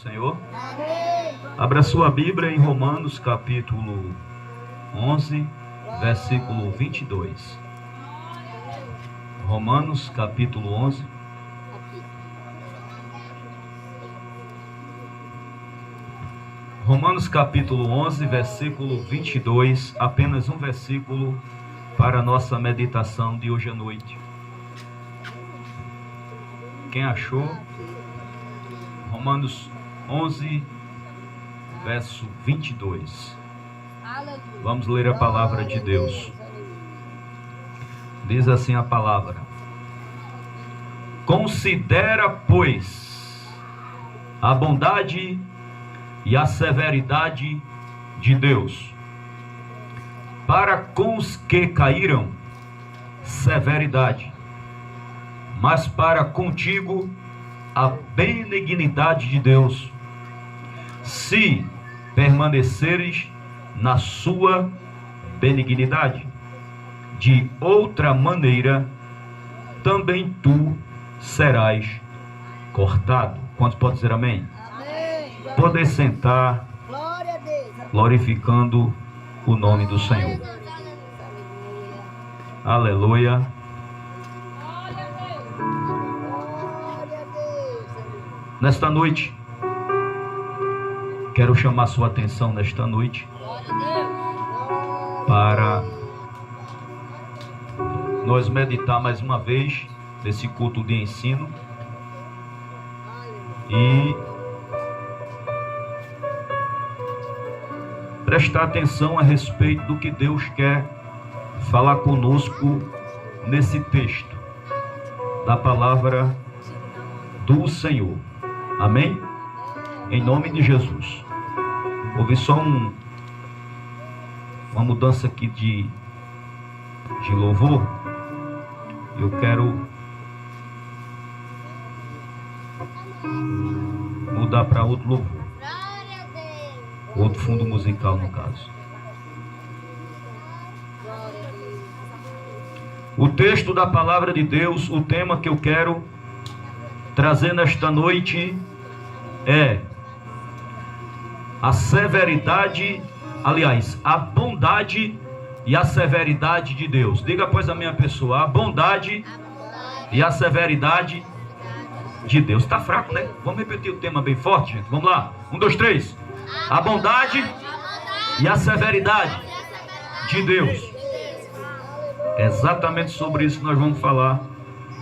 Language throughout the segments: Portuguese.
Senhor? Amém. Abra sua Bíblia em Romanos capítulo 11, versículo 22. Romanos capítulo 11. Romanos capítulo 11, versículo 22. Apenas um versículo para a nossa meditação de hoje à noite. Quem achou? Romanos 11, verso 22. Vamos ler a palavra de Deus. Diz assim a palavra: considera, pois, a bondade e a severidade de Deus. Para com os que caíram, severidade, mas para contigo a benignidade de Deus, se permaneceres na sua benignidade. De outra maneira, também tu serás cortado. Quantos podem dizer amém? Amém. Poder sentar, Glória a Deus. glorificando o nome do Senhor. Aleluia. Glória a Deus. Nesta noite, quero chamar sua atenção nesta noite Glória a Deus. para nós meditar mais uma vez nesse culto de ensino e prestar atenção a respeito do que Deus quer falar conosco nesse texto da palavra do Senhor. Amém? Em nome de Jesus. Houve só uma mudança aqui de louvor. Eu quero mudar para outro louvor. Glória a Deus. Outro fundo musical, no caso. Glória a Deus. O texto da palavra de Deus, o tema que eu quero trazer nesta noite é a severidade, aliás, a bondade e a severidade de Deus. Diga, pois, a minha pessoa: a bondade e a severidade de Deus. Está fraco, né? Vamos repetir o tema bem forte, gente. Vamos lá. 1, 2, 3. A bondade e a severidade de Deus. É exatamente sobre isso que nós vamos falar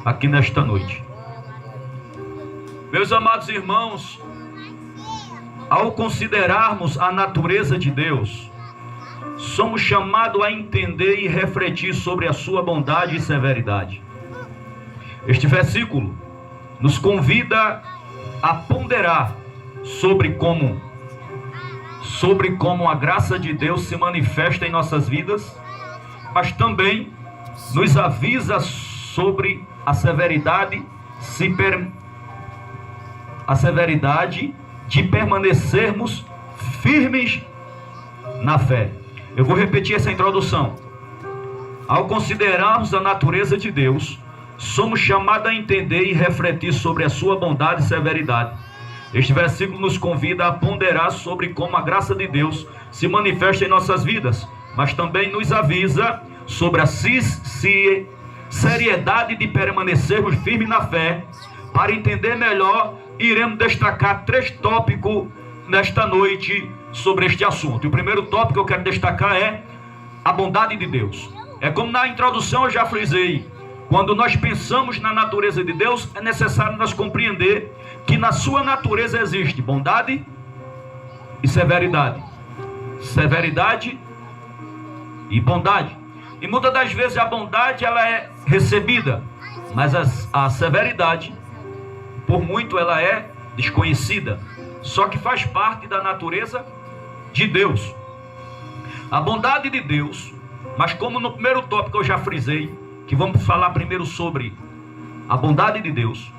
aqui nesta noite. Meus amados irmãos, ao considerarmos a natureza de Deus, somos chamados a entender e refletir sobre a sua bondade e severidade. Este versículo nos convida a ponderar sobre como a graça de Deus se manifesta em nossas vidas, mas também nos avisa sobre a severidade de permanecermos firmes na fé. Eu vou repetir essa introdução. Ao considerarmos a natureza de Deus, somos chamados a entender e refletir sobre a sua bondade e severidade. Este versículo nos convida a ponderar sobre como a graça de Deus se manifesta em nossas vidas, mas também nos avisa sobre a seriedade de permanecermos firmes na fé. Para entender melhor, iremos destacar 3 tópicos nesta noite sobre este assunto. E o primeiro tópico que eu quero destacar é a bondade de Deus. É como na introdução eu já frisei: quando nós pensamos na natureza de Deus, é necessário nós compreender que na sua natureza existe bondade e severidade. Severidade e bondade. E muitas das vezes a bondade ela é recebida, mas a severidade, por muito, ela é desconhecida. Só que faz parte da natureza de Deus. A bondade de Deus, mas como no primeiro tópico eu já frisei, que vamos falar primeiro sobre a bondade de Deus.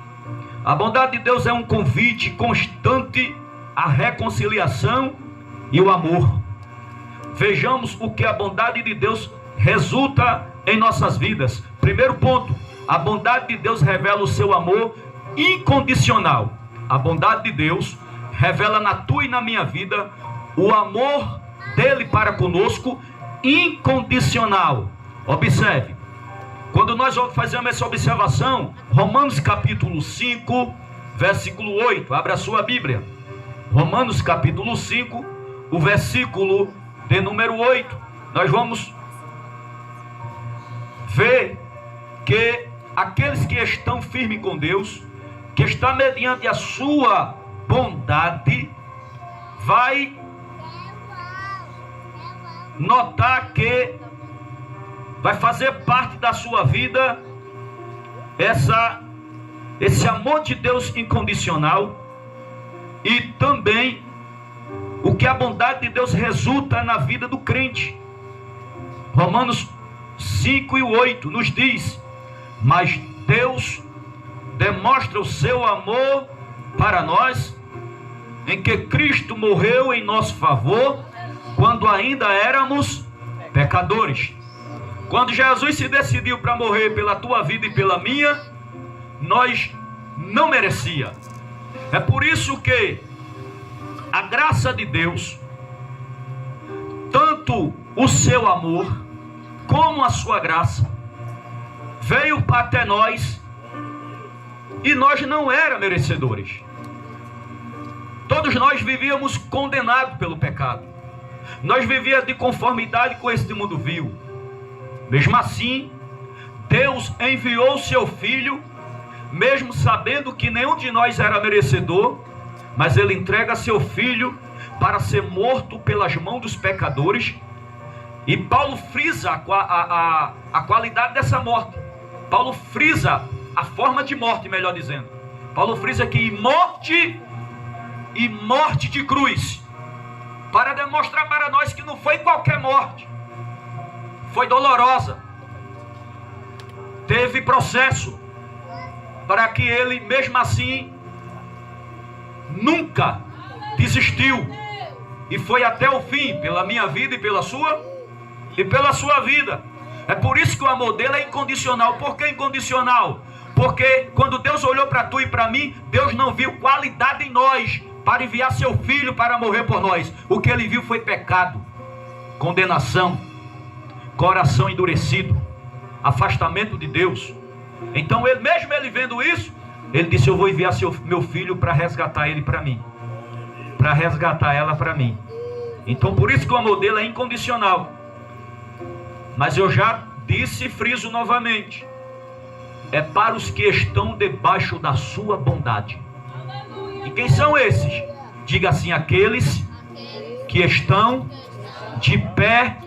A bondade de Deus é um convite constante à reconciliação e o amor. Vejamos o que a bondade de Deus resulta em nossas vidas. Primeiro ponto: a bondade de Deus revela o seu amor incondicional. A bondade de Deus revela na tua e na minha vida o amor dele para conosco, incondicional. Observe, quando nós fazemos essa observação, Romanos capítulo 5, versículo 8, abra a sua Bíblia. Romanos capítulo 5, o versículo de número 8, nós vamos ver que aqueles que estão firmes com Deus, que está mediante a sua bondade, vai notar que vai fazer parte da sua vida esse amor de Deus incondicional, e também o que a bondade de Deus resulta na vida do crente. Romanos 5 e 8 nos diz: mas Deus demonstra o seu amor para nós, em que Cristo morreu em nosso favor, quando ainda éramos pecadores. Quando Jesus se decidiu para morrer pela tua vida e pela minha, nós não merecia. É por isso que a graça de Deus, tanto o seu amor como a sua graça, veio até nós, e nós não éramos merecedores. Todos nós vivíamos condenados pelo pecado. Nós vivíamos de conformidade com este mundo vil. Mesmo assim, Deus enviou o seu Filho, mesmo sabendo que nenhum de nós era merecedor, mas Ele entrega seu Filho para ser morto pelas mãos dos pecadores. E Paulo frisa a qualidade dessa morte. Paulo frisa a forma de morte, melhor dizendo. Paulo frisa que morte de cruz, para demonstrar para nós que não foi qualquer morte, foi dolorosa, teve processo, para que ele mesmo assim nunca desistiu e foi até o fim, pela minha vida e pela sua vida. É por isso que o amor dele é incondicional. Por que incondicional? Porque quando Deus olhou para tu e para mim, Deus não viu qualidade em nós para enviar seu Filho para morrer por nós. O que ele viu foi pecado, condenação, coração endurecido, afastamento de Deus. Então ele vendo isso, ele disse: eu vou enviar meu Filho para resgatar ele para mim, para resgatar ela para mim. Então por isso que o amor dele é incondicional. Mas eu já disse e friso novamente: é para os que estão debaixo da sua bondade. E quem são esses? Diga assim: aqueles que estão de pé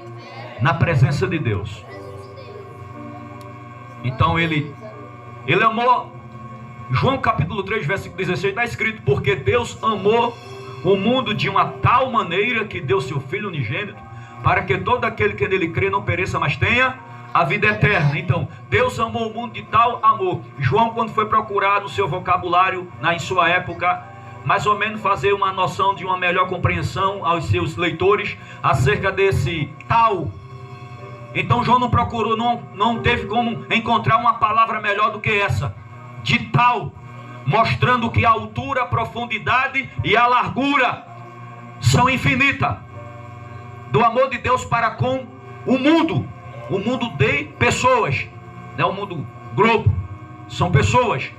na presença de Deus. Então ele amou. João capítulo 3, versículo 16, está escrito: porque Deus amou o mundo de uma tal maneira que deu seu Filho unigênito, para que todo aquele que nele crê não pereça, mas tenha a vida eterna. Então, Deus amou o mundo de tal amor. João, quando foi procurar no seu vocabulário, em sua época, mais ou menos fazer uma noção de uma melhor compreensão aos seus leitores acerca desse tal. Então João não procurou, não teve como encontrar uma palavra melhor do que essa, de tal, mostrando que a altura, a profundidade e a largura são infinitas do amor de Deus para com o mundo de pessoas, não é o mundo globo, são pessoas.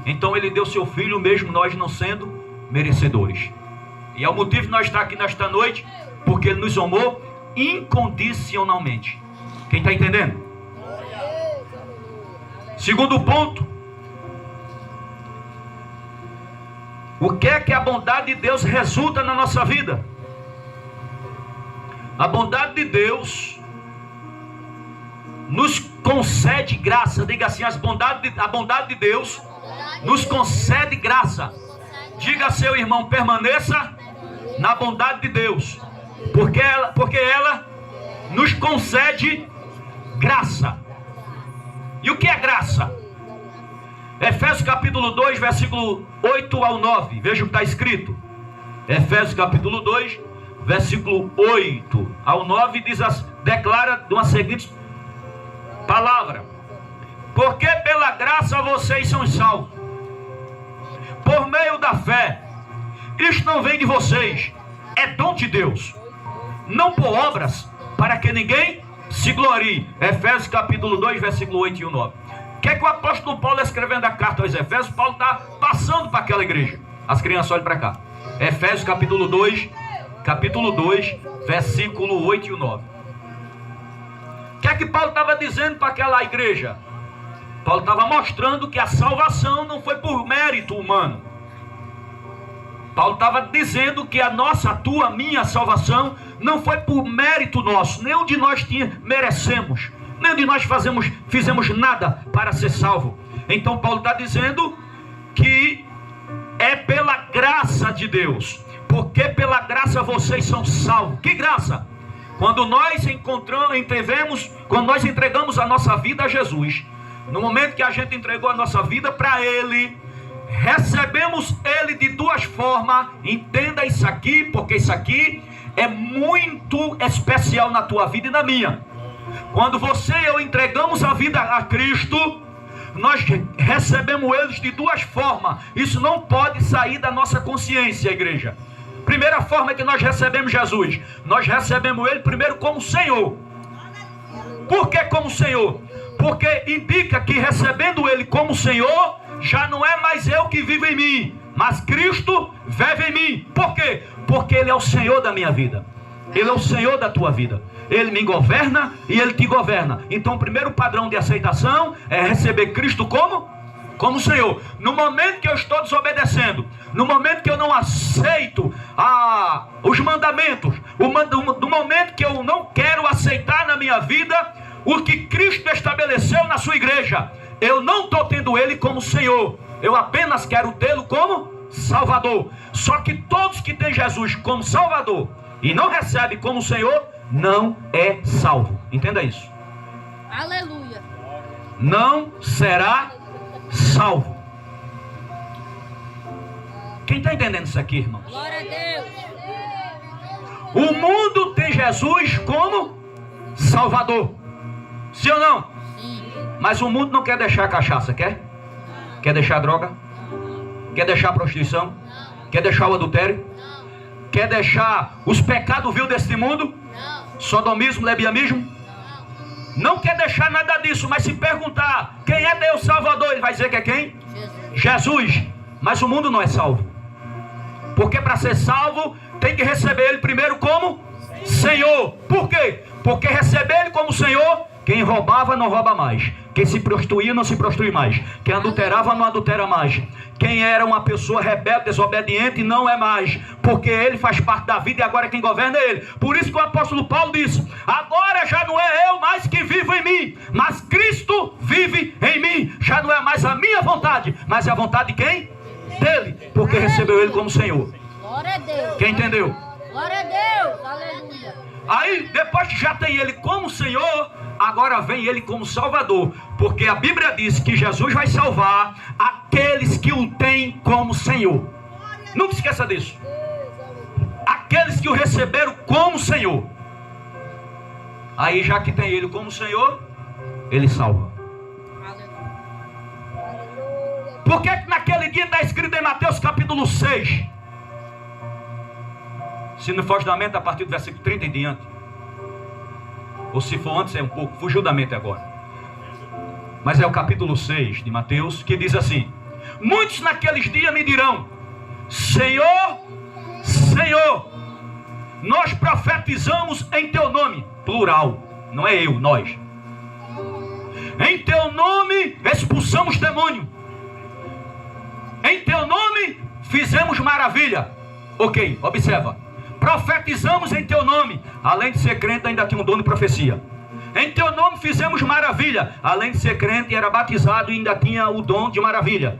Então ele deu seu Filho, mesmo nós não sendo merecedores. E é o motivo de nós estar aqui nesta noite, porque ele nos amou incondicionalmente. Quem está entendendo? Segundo ponto: o que é que a bondade de Deus resulta na nossa vida? A bondade de Deus nos concede graça. Diga assim: a bondade de Deus nos concede graça. Diga a seu irmão: permaneça na bondade de Deus, porque ela nos concede graça. E o que é graça? Efésios capítulo 2, versículo 8 ao 9. Veja o que está escrito. Efésios capítulo 2, versículo 8 ao 9 declara uma seguinte palavra: porque pela graça vocês são salvos, por meio da fé. Isto não vem de vocês, é dom de Deus. Não por obras, para que ninguém se glorie. Efésios capítulo 2, versículo 8 e 9. O que é que o apóstolo Paulo, escrevendo a carta aos Efésios, Paulo está passando para aquela igreja? As crianças olhem para cá. Efésios capítulo 2, versículo 8 e 9. O que é que Paulo estava dizendo para aquela igreja? Paulo estava mostrando que a salvação não foi por mérito humano. Paulo estava dizendo que a nossa, a tua, minha salvação não foi por mérito nosso. Nenhum de nós merecemos. Nenhum de nós fizemos nada para ser salvo. Então Paulo está dizendo que é pela graça de Deus. Porque pela graça vocês são salvos. Que graça? Quando nós quando nós entregamos a nossa vida a Jesus, no momento que a gente entregou a nossa vida para Ele, recebemos Ele de duas formas. Entenda isso aqui, porque isso aqui é muito especial na tua vida e na minha. Quando você e eu entregamos a vida a Cristo, nós recebemos Ele de duas formas. Isso não pode sair da nossa consciência, igreja. Primeira forma é que nós recebemos Jesus. Nós recebemos Ele primeiro como Senhor. Por que como Senhor? Porque indica que recebendo Ele como Senhor, já não é mais eu que vivo em mim, mas Cristo vive em mim. Por quê? Porque Ele é o Senhor da minha vida. Ele é o Senhor da tua vida. Ele me governa e Ele te governa. Então o primeiro padrão de aceitação é receber Cristo como Senhor. No momento que eu estou desobedecendo, no momento que eu não aceito os mandamentos, no momento que eu não quero aceitar na minha vida o que Cristo estabeleceu na sua igreja, eu não estou tendo Ele como Senhor. Eu apenas quero tê-lo como Salvador. Só que todos que têm Jesus como Salvador e não recebem como Senhor, não é salvo. Entenda isso. Aleluia. Não será salvo. Quem está entendendo isso aqui, irmãos? Glória a Deus. O mundo tem Jesus como Salvador. Sim ou não? Sim. Mas o mundo não quer deixar a cachaça, quer? Quer deixar a droga? Quer deixar a prostituição? Quer deixar o adultério? Quer deixar os pecados vil deste mundo? Sodomismo, lesbianismo? Não quer deixar nada disso. Mas se perguntar quem é Deus Salvador, ele vai dizer que é quem? Jesus. Mas o mundo não é salvo. Porque para ser salvo tem que receber Ele primeiro como Senhor. Por quê? Porque receber Ele como Senhor, quem roubava não rouba mais. Quem se prostituía não se prostitui mais. Quem adulterava não adultera mais. Quem era uma pessoa rebelde, desobediente, não é mais. Porque Ele faz parte da vida e agora quem governa é Ele. Por isso que o apóstolo Paulo disse: agora já não é eu mais que vivo em mim, mas Cristo vive em mim. Já não é mais a minha vontade, mas é a vontade de quem? Dele. Porque recebeu Ele como Senhor. Glória a Deus. Quem entendeu? Glória a Deus. Aleluia. Aí, depois que já tem Ele como Senhor, agora vem Ele como Salvador. Porque a Bíblia diz que Jesus vai salvar aqueles que o têm como Senhor. Nunca esqueça disso. Aqueles que o receberam como Senhor. Aí, já que tem Ele como Senhor, Ele salva. Por que naquele dia está escrito em Mateus capítulo 6? Se não foge da mente, a partir do versículo 30 em diante. Ou se for antes, é um pouco. Fugiu da mente agora. Mas é o capítulo 6 de Mateus, que diz assim: muitos naqueles dias me dirão: Senhor, Senhor, nós profetizamos em teu nome. Plural, não é eu, nós. Em teu nome expulsamos demônio. Em teu nome fizemos maravilha. Ok, observa. Profetizamos em teu nome. Além de ser crente, ainda tinha um dom de profecia. Em teu nome fizemos maravilha. Além de ser crente, era batizado e ainda tinha o dom de maravilha.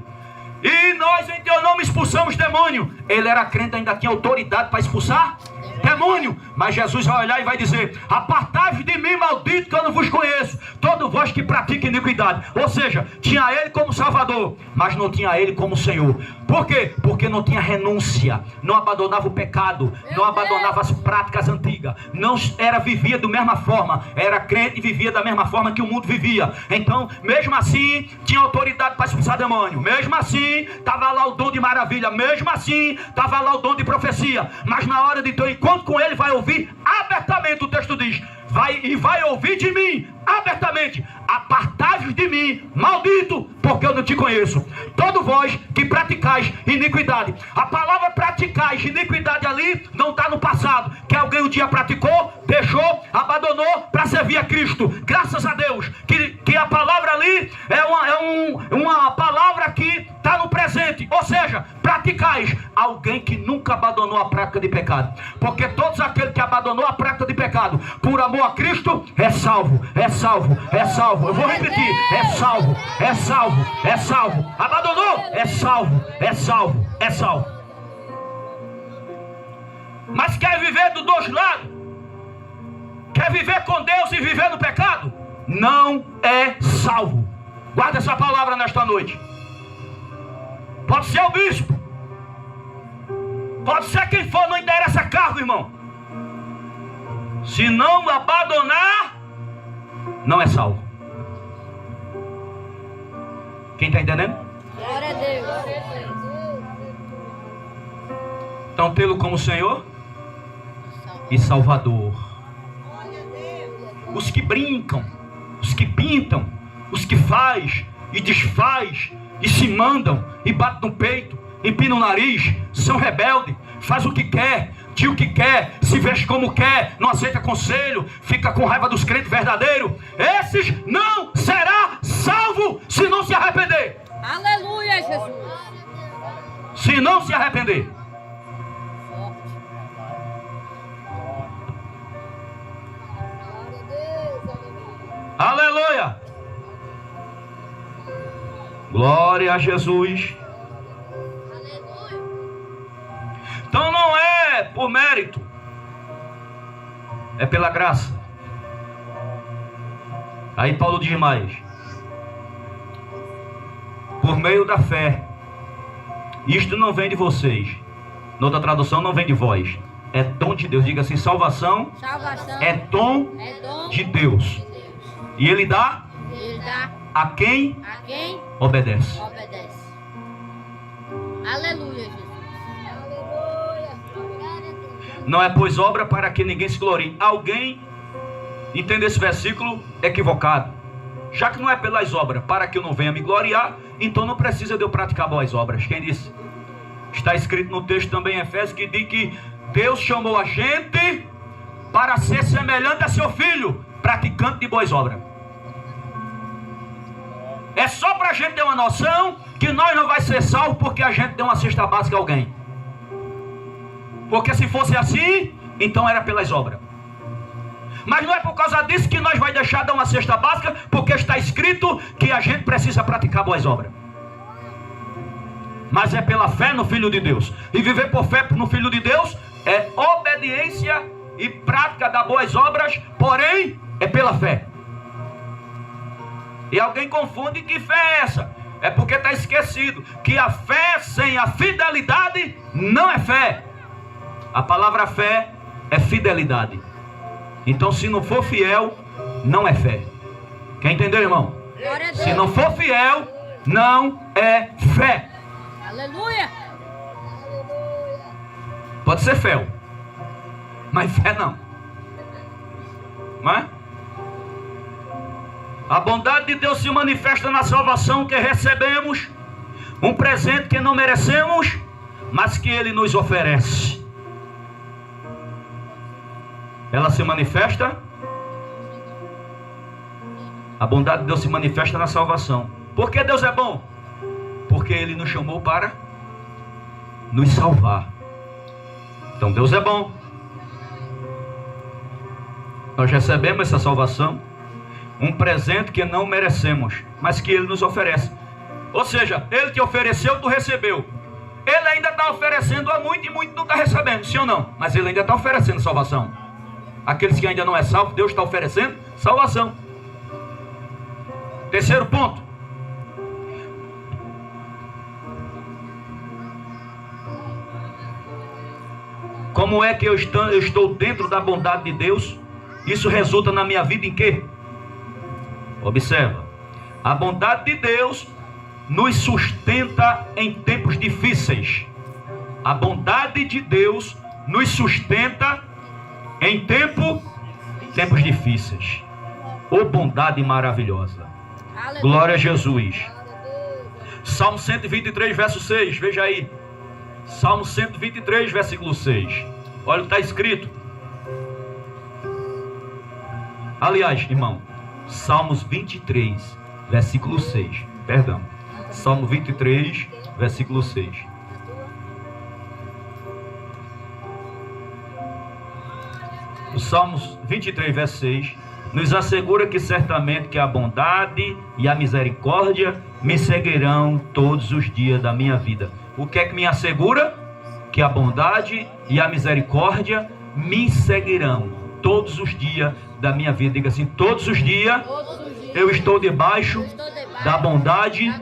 E nós em teu nome expulsamos demônio. Ele era crente, ainda tinha autoridade para expulsar demônio. Mas Jesus vai olhar e vai dizer: apartai-vos de mim, maldito, que eu não vos conheço, todo vós que pratica iniquidade. Ou seja, tinha ele como Salvador, mas não tinha ele como Senhor. Por quê? Porque não tinha renúncia, não abandonava o pecado, não abandonava as práticas antigas, não vivia da mesma forma, era crente e vivia da mesma forma que o mundo vivia. Então, mesmo assim, tinha autoridade para expulsar demônio, mesmo assim, estava lá o dom de maravilha, mesmo assim, estava lá o dom de profecia. Mas na hora de ter encontro com ele, vai ouvir abertamente, o texto diz: vai ouvir de mim abertamente: apartai-vos de mim, maldito, porque eu não te conheço, todo vós que praticais iniquidade. A palavra praticais iniquidade ali não está no passado, que alguém um dia praticou, deixou, abandonou para servir a Cristo. Graças a Deus que a palavra ali é uma palavra que está no presente. Ou seja, praticais, alguém que nunca abandonou a prática de pecado, porque todos aqueles que abandonou a prática de pecado por amor a Cristo é salvo, é salvo, é salvo. Eu vou repetir: é salvo, é salvo, é salvo. Abandonou? É salvo, é salvo, é salvo. Mas quer viver dos dois lados? Quer viver com Deus e viver no pecado? Não é salvo. Guarda essa palavra nesta noite. Pode ser o bispo, pode ser quem for, não interessa cargo, irmão. Se não abandonar, não é salvo. Quem está entendendo? Glória a Deus. Então, tê-lo como Senhor e Salvador. Os que brincam, os que pintam, os que faz e desfaz e se mandam e batem no peito, empinam o nariz, são rebeldes, faz o que quer, diz o que quer, se veste como quer, não aceita conselho, fica com raiva dos crentes verdadeiros, esses não será salvo se não se arrepender. Aleluia, Jesus. Se não se arrepender. Aleluia. Glória a Jesus. Então não é por mérito, é pela graça. Aí Paulo diz mais: por meio da fé. Isto não vem de vocês. Noutra tradução, não vem de vós. É dom de Deus. Diga assim: salvação é dom de Deus. E Ele dá a quem obedece. Aleluia, Jesus. Não é pois obra para que ninguém se glorie. Alguém entende esse versículo equivocado. Já que não é pelas obras para que eu não venha me gloriar, então não precisa de eu praticar boas obras. Quem disse? Está escrito no texto também em Efésios que diz que Deus chamou a gente para ser semelhante a seu Filho, praticante de boas obras. É só para a gente ter uma noção que nós não vai ser salvo porque a gente deu uma cesta básica a alguém. Porque se fosse assim, então era pelas obras. Mas não é por causa disso que nós vai deixar de dar uma cesta básica, porque está escrito que a gente precisa praticar boas obras. Mas é pela fé no Filho de Deus. E viver por fé no Filho de Deus é obediência e prática das boas obras, porém é pela fé. E alguém confunde que fé é essa. É porque está esquecido que a fé sem a fidelidade não é fé. A palavra fé é fidelidade. Então se não for fiel, não é fé. Quer entender, irmão? Se não for fiel, não é fé. Aleluia. Pode ser fiel, mas fé não. Não é? A bondade de Deus se manifesta na salvação que recebemos, um presente que não merecemos, mas que Ele nos oferece. Ela se manifesta, a bondade de Deus se manifesta na salvação. Por que Deus é bom? Porque Ele nos chamou para nos salvar. Então Deus é bom. Nós recebemos essa salvação, um presente que não merecemos, mas que Ele nos oferece. Ou seja, Ele te ofereceu, tu recebeu. Ele ainda está oferecendo a muito e muito não está recebendo, sim ou não? Mas Ele ainda está oferecendo salvação. Aqueles que ainda não é salvo, Deus está oferecendo salvação. Terceiro ponto. Como é que eu estou dentro da bondade de Deus? Isso resulta na minha vida em quê? Observa. A bondade de Deus nos sustenta em tempos difíceis. A bondade de Deus nos sustenta em tempos difíceis. Oh, bondade maravilhosa. Aleluia. Glória a Jesus. Salmo 123, verso 6. Veja aí. Salmo 123, versículo 6. Olha o que está escrito. Aliás, irmão, Salmos 23, versículo 6. Perdão. Salmo 23, versículo 6. O Salmos 23, verso 6 nos assegura que certamente que a bondade e a misericórdia me seguirão todos os dias da minha vida. O que é que me assegura? Que a bondade e a misericórdia me seguirão todos os dias da minha vida. Diga assim: todos os dias eu estou debaixo da bondade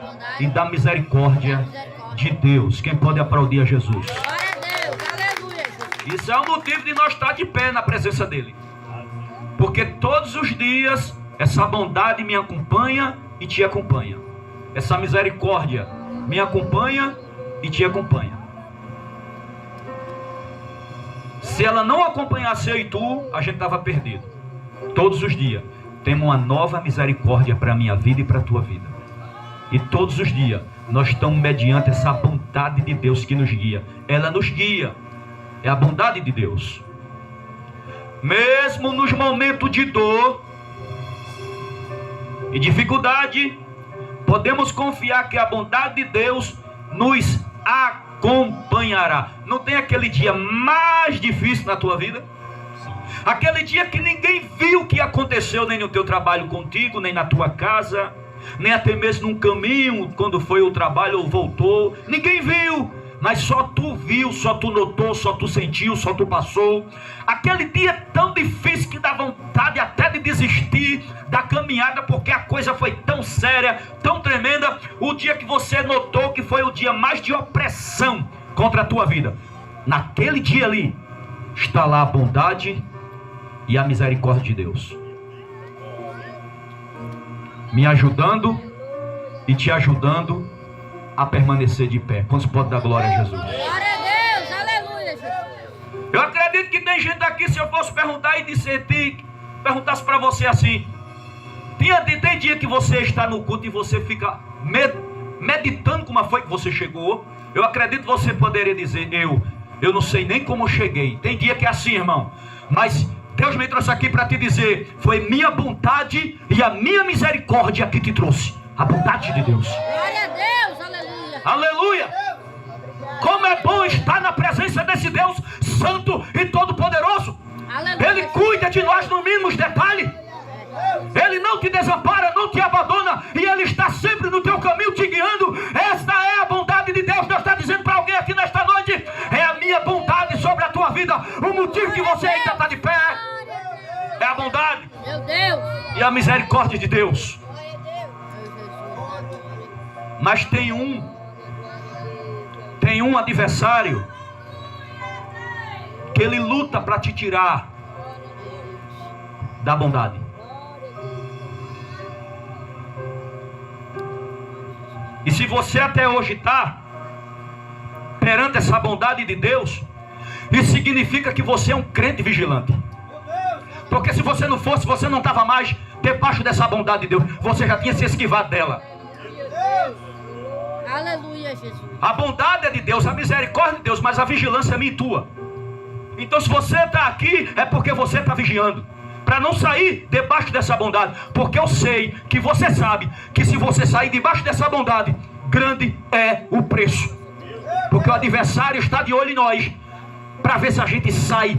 e da misericórdia de Deus. Quem pode aplaudir a Jesus? Glória a Deus. Aleluia, Jesus. Isso é um motivo de nós estar de pé na presença dele. Porque todos os dias essa bondade me acompanha e te acompanha. Essa misericórdia me acompanha e te acompanha. Se ela não acompanhasse eu e tu, a gente estava perdido. Todos os dias temos uma nova misericórdia para a minha vida e para a tua vida. E todos os dias nós estamos mediante essa bondade de Deus que nos guia. Ela nos guia. É a bondade de Deus. Mesmo nos momentos de dor e dificuldade, podemos confiar que a bondade de Deus nos acompanhará. Não tem aquele dia mais difícil na tua vida? Aquele dia que ninguém viu o que aconteceu, nem no teu trabalho contigo, nem na tua casa, nem até mesmo num caminho, quando foi o trabalho ou voltou. Ninguém viu, mas só tu viu, só tu notou, só tu sentiu, só tu passou. Aquele dia tão difícil que dá vontade até de desistir da caminhada, porque a coisa foi tão séria, tão tremenda. O dia que você notou que foi o dia mais de opressão contra a tua vida, naquele dia ali está lá a bondade e a misericórdia de Deus, me ajudando e te ajudando a permanecer de pé. Quantos podem dar glória a Jesus? Glória a Deus. Aleluia, Jesus. Eu acredito que tem gente aqui, se eu fosse perguntar e perguntasse para você assim, tem dia que você está no culto e você fica meditando como foi que você chegou. Eu acredito que você poderia dizer: eu não sei nem como eu cheguei. Tem dia que é assim, irmão, mas Deus me trouxe aqui para te dizer: foi minha bondade e a minha misericórdia que te trouxe. A bondade de Deus. Glória a Deus. Aleluia. Aleluia. Como é bom estar na presença desse Deus santo e todo poderoso. Aleluia. Ele cuida de nós no mínimo detalhe. Ele não te desampara, não te abandona, e Ele está sempre no teu caminho te guiando. Esta é a bondade de Deus. Deus está dizendo para alguém aqui nesta noite: é a minha bondade sobre a tua vida. O motivo que você ainda está de pé é a bondade Meu Deus. e a misericórdia de Deus. Glória a Deus. Meu Jesus. Mas tem um adversário que ele luta para te tirar da bondade. E se você até hoje está perante essa bondade de Deus, isso significa que você é um crente vigilante. Porque se você não fosse, você não estava mais debaixo dessa bondade de Deus. Você já tinha se esquivado dela. Aleluia, Jesus. A bondade é de Deus, a misericórdia é de Deus, mas a vigilância é minha e tua. Então se você está aqui, é porque você está vigiando, para não sair debaixo dessa bondade. Porque eu sei que você sabe que se você sair debaixo dessa bondade, grande é o preço. Porque o adversário está de olho em nós, para ver se a gente sai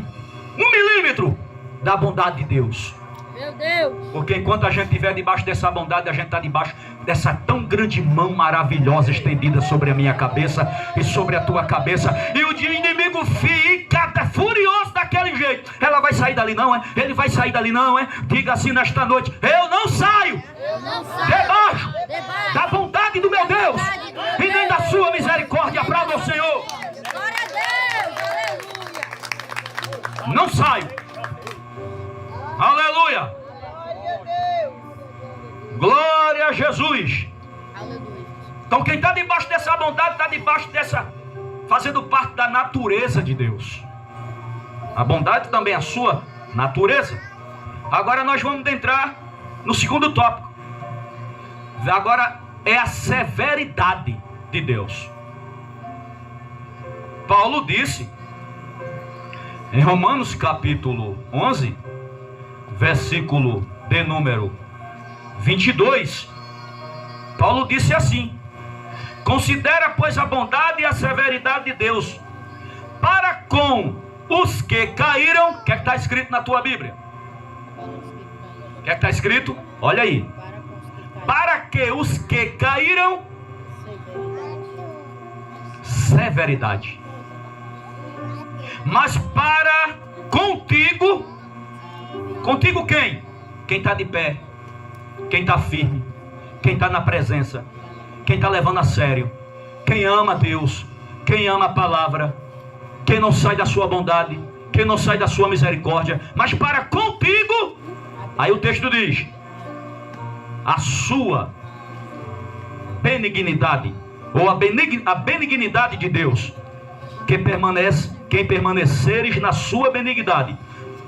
1 milímetro da bondade de Deus. Meu Deus. Porque enquanto a gente estiver debaixo dessa bondade, a gente está debaixo dessa tão grande mão maravilhosa estendida sobre a minha cabeça e sobre a tua cabeça. E o inimigo fica furioso daquele jeito. Ela vai sair dali não, é? Ele vai sair dali não, é? Diga assim nesta noite: eu não saio debaixo da vontade do meu Deus e nem da sua misericórdia. Aplauda o Senhor. Glória a Deus. Aleluia. Não saio. Aleluia. Glória a Jesus. Aleluia. Então quem está debaixo dessa bondade está debaixo dessa, fazendo parte da natureza de Deus. A bondade também é a sua natureza. Agora nós vamos entrar no segundo tópico. Agora é a severidade de Deus. Paulo disse em Romanos capítulo 11, versículo de número 22, Paulo disse assim: considera, pois, a bondade e a severidade de Deus para com os que caíram. O que é que está escrito na tua Bíblia? O que é que está escrito? Olha aí. Para que os que caíram, severidade. Mas para contigo, contigo quem? Quem está de pé, quem está firme, quem está na presença, quem está levando a sério, quem ama Deus, quem ama a palavra, quem não sai da sua bondade, quem não sai da sua misericórdia, mas para contigo. Aí o texto diz: a sua benignidade, ou a benignidade de Deus, quem permaneceres na sua benignidade,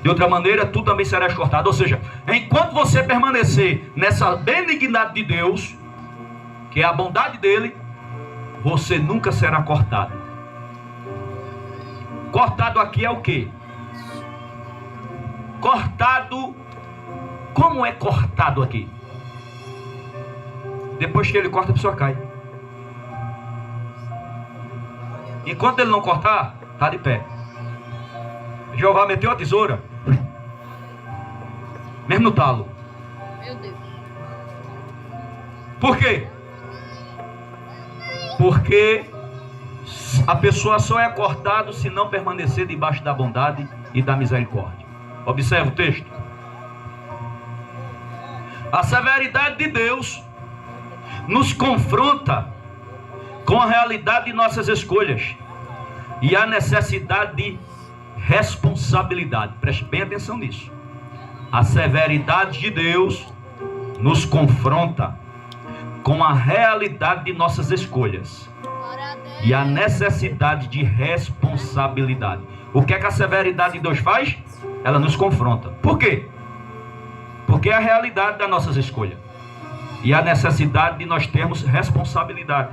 de outra maneira tu também serás cortado. Ou seja, enquanto você permanecer nessa benignidade de Deus, que é a bondade dele, você nunca será cortado. Cortado aqui é o quê? Cortado, como é cortado aqui? Depois que ele corta, a pessoa cai. Enquanto ele não cortar, está de pé. Jeová meteu a tesoura, mesmo no talo. Meu Deus. Por quê? Porque a pessoa só é cortada se não permanecer debaixo da bondade e da misericórdia. Observe o texto. A severidade de Deus nos confronta com a realidade de nossas escolhas e a necessidade de responsabilidade. Preste bem atenção nisso. A severidade de Deus nos confronta com a realidade de nossas escolhas e a necessidade de responsabilidade. O que é que a severidade de Deus faz? Ela nos confronta. Por quê? Porque é a realidade das nossas escolhas e a necessidade de nós termos responsabilidade.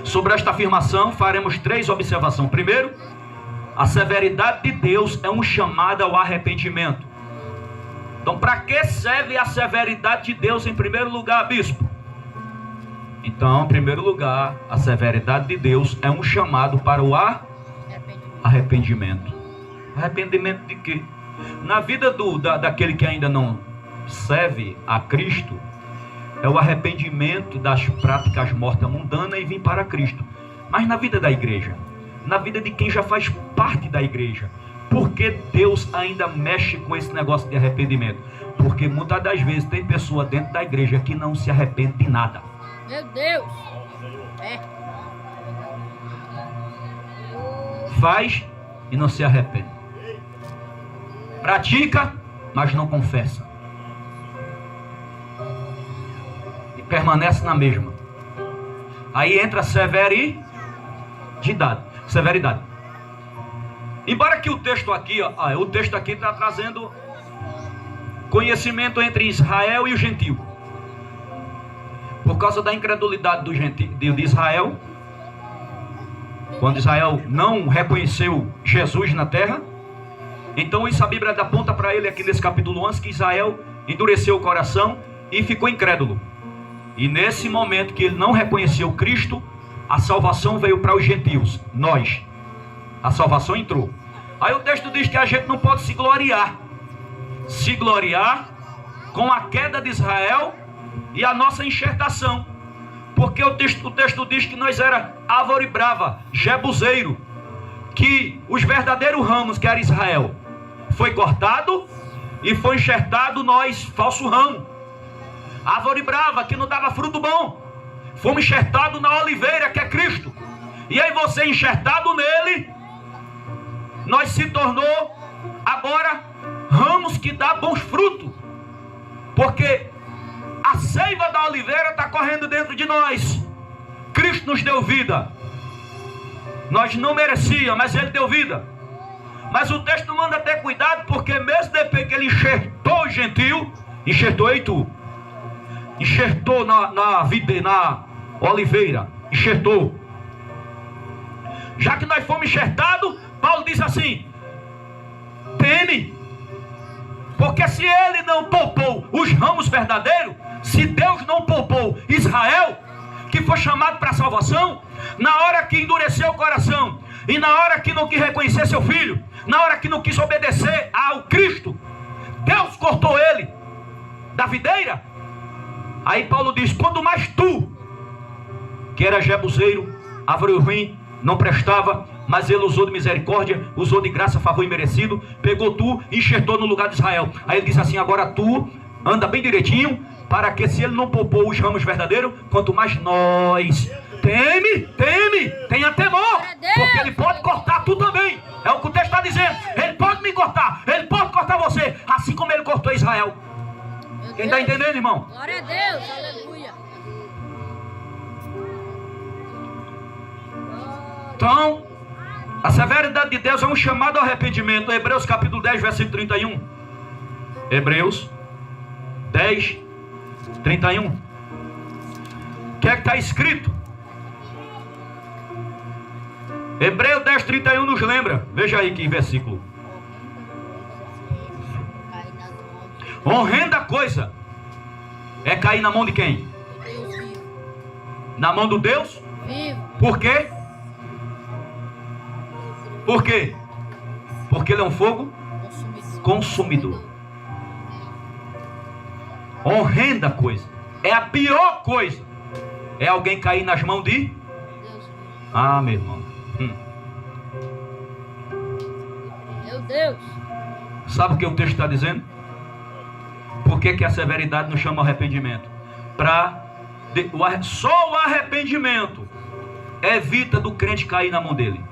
Sobre esta afirmação faremos 3 observações. Primeiro, a severidade de Deus é um chamado ao arrependimento. Então, para que serve a severidade de Deus em primeiro lugar, bispo? Então, em primeiro lugar, a severidade de Deus é um chamado para o arrependimento. Arrependimento de quê? Na vida daquele que ainda não serve a Cristo, é o arrependimento das práticas mortas mundanas e vir para Cristo. Mas na vida da igreja, na vida de quem já faz parte da igreja, por que Deus ainda mexe com esse negócio de arrependimento? Porque muitas das vezes tem pessoa dentro da igreja que não se arrepende de nada. Meu Deus. É. Faz e não se arrepende. Pratica, mas não confessa. E permanece na mesma. Aí entra a severidade. Embora que o texto aqui, o texto aqui está trazendo conhecimento entre Israel e o gentio. Por causa da incredulidade de Israel, quando Israel não reconheceu Jesus na terra, então isso a Bíblia aponta para ele aqui nesse capítulo 11, que Israel endureceu o coração e ficou incrédulo. E nesse momento que ele não reconheceu Cristo, a salvação veio para os gentios, nós. A salvação entrou. Aí o texto diz que a gente não pode se gloriar com a queda de Israel e a nossa enxertação. Porque o texto diz que nós era árvore brava, jebuseiro, que os verdadeiros ramos, que era Israel, foi cortado e foi enxertado nós, falso ramo. Árvore brava que não dava fruto bom. Fomos enxertados na oliveira que é Cristo. E aí você enxertado nele, nós se tornou agora ramos que dá bons frutos. Porque a seiva da oliveira está correndo dentro de nós. Cristo nos deu vida. Nós não merecíamos, mas Ele deu vida. Mas o texto manda ter cuidado, porque mesmo depois que Ele enxertou o gentil, enxertou eu e tu. Enxertou na oliveira. Enxertou. Já que nós fomos enxertados, Paulo diz assim: teme. Porque se Ele não poupou os ramos verdadeiros, se Deus não poupou Israel, que foi chamado para a salvação, na hora que endureceu o coração, e na hora que não quis reconhecer seu filho, na hora que não quis obedecer ao Cristo, Deus cortou ele da videira. Aí Paulo diz: quando mais tu, que era jebuseiro, árvore ruim, não prestava, mas ele usou de misericórdia, usou de graça, favor imerecido, pegou tu e enxertou no lugar de Israel. Aí ele diz assim: agora tu anda bem direitinho, para que se ele não poupou os ramos verdadeiros, quanto mais nós. Teme, tenha temor, porque ele pode cortar tu também. É o que o texto está dizendo. Ele pode me cortar, ele pode cortar você, assim como ele cortou Israel. Quem está entendendo, irmão? Glória a Deus, aleluia. Então, a severidade de Deus é um chamado ao arrependimento. Hebreus capítulo 10, versículo 31. Hebreus 10, 31. O que é que está escrito? Hebreus 10, 31 nos lembra. Veja aí que versículo. Horrenda coisa é cair na mão de quem? Deus vivo. Na mão do Deus? Vivo. Por quê? Por quê? Porque ele é um fogo consumidor. Horrenda coisa. É a pior coisa. É alguém cair nas mãos de... Deus vivo. Ah, meu irmão. Meu Deus. Sabe o que o texto está dizendo? Por que a severidade nos chama ao arrependimento? Só o arrependimento evita do crente cair na mão dele.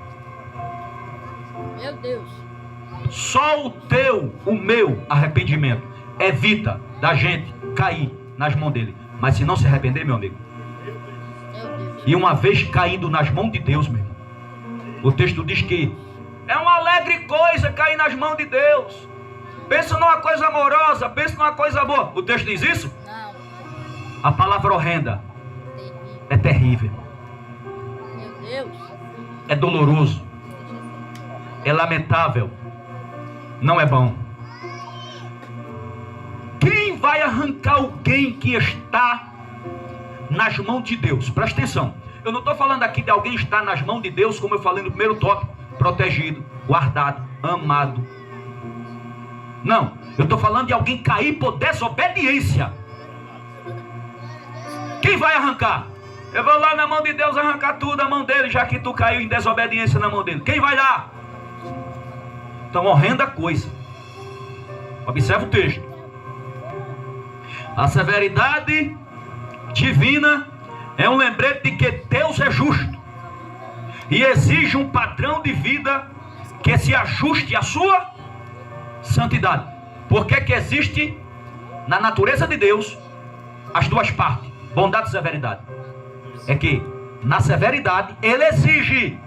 Meu Deus. Só o meu arrependimento evita da gente cair nas mãos dele. Mas se não se arrepender, meu amigo, Meu Deus. e uma vez caindo nas mãos de Deus, meu irmão, o texto diz que é uma alegre coisa cair nas mãos de Deus. Pensa numa coisa amorosa, pensa numa coisa boa. O texto diz isso? Não. A palavra horrenda Terrível. é terrível, Meu Deus. é doloroso, é lamentável, não é bom. Quem vai arrancar alguém que está nas mãos de Deus? Presta atenção. Eu não estou falando aqui de alguém estar nas mãos de Deus, como eu falei no primeiro tópico, protegido, guardado, amado. Não, eu estou falando de alguém cair por desobediência. Quem vai arrancar? Eu vou lá na mão de Deus arrancar tudo da mão dele, já que tu caiu em desobediência na mão dele. Quem vai dar? Então, horrenda coisa. Observa o texto. A severidade divina é um lembrete de que Deus é justo e exige um padrão de vida que se ajuste à sua santidade. Por que existe na natureza de Deus as duas partes, bondade e severidade? É que na severidade ele exige.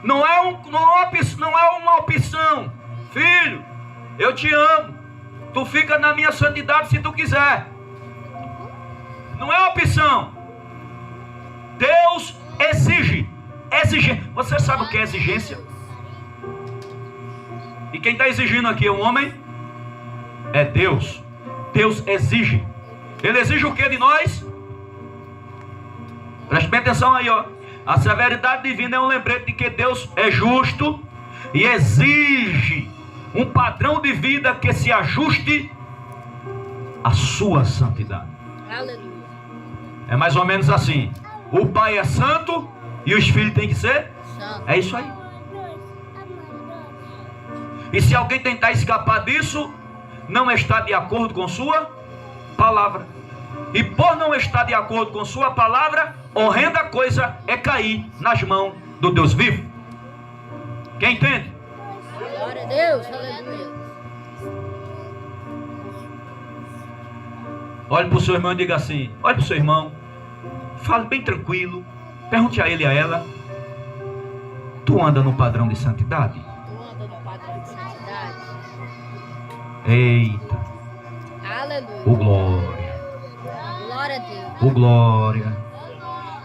Não é uma opção. Filho, eu te amo, tu fica na minha santidade se tu quiser. Não é opção. Deus exige. Você sabe o que é exigência? E quem está exigindo aqui é um homem? É Deus. Deus exige. Ele exige o que de nós? Preste bem atenção aí, ó. A severidade divina é um lembrete de que Deus é justo e exige um padrão de vida que se ajuste à sua santidade. Aleluia. É mais ou menos assim. O pai é santo e os filhos têm que ser? Santo. É isso aí. E se alguém tentar escapar disso, não está de acordo com sua palavra. E por não estar de acordo com sua palavra, horrenda coisa é cair nas mãos do Deus vivo. Quem entende? Glória a Deus, aleluia. Olhe para o seu irmão e diga assim: olhe para o seu irmão, fale bem tranquilo, pergunte a ele e a ela: tu anda no padrão de santidade? Tu anda no padrão de santidade. Eita, Aleluia. ô glória, Glória a Deus. ô glória.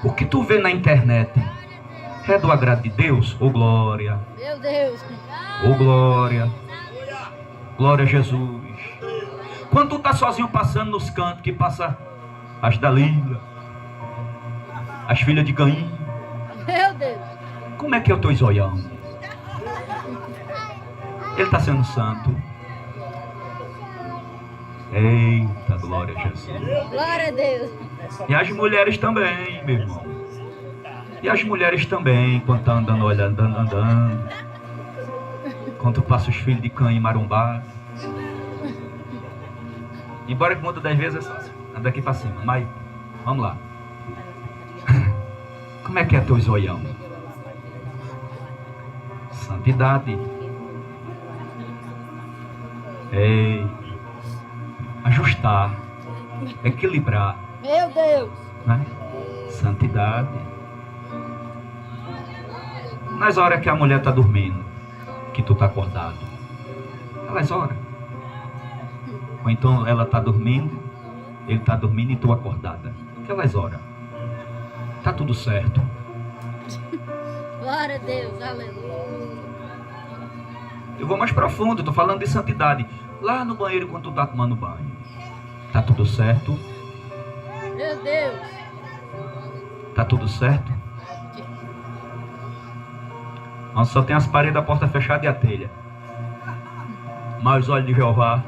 O que tu vê na internet é do agrado de Deus? Ô glória, Meu Deus. ô glória, glória a Jesus. Quando tu tá sozinho passando nos cantos, que passa as Dalila, as filhas de Caim, Meu Deus. como é que é o teu zoião? Ele está sendo santo. Eita, glória a Jesus. Glória a Deus. E as mulheres também, meu irmão. E as mulheres também, quando estão andando, olhando, andando. Quando tu passa os filhos de Caim marumbado. Embora que muitas das vezes é daqui para cima, mas vamos lá. Como é que é teu zoião? Santidade. Ei, ajustar, equilibrar, Meu Deus. né? Santidade. Nas horas que a mulher está dormindo, que tu está acordado, aquelas horas. Ou então ela está dormindo, ele está dormindo e tu acordada. Aquelas horas. Tá tudo certo. Glória a Deus, aleluia. Eu vou mais profundo, estou falando de santidade. Lá no banheiro, quando tu está tomando banho, tá tudo certo? Meu Deus. Tá tudo certo? Nós só tem as paredes, a porta fechada e a telha. Mas os olhos de Jeová,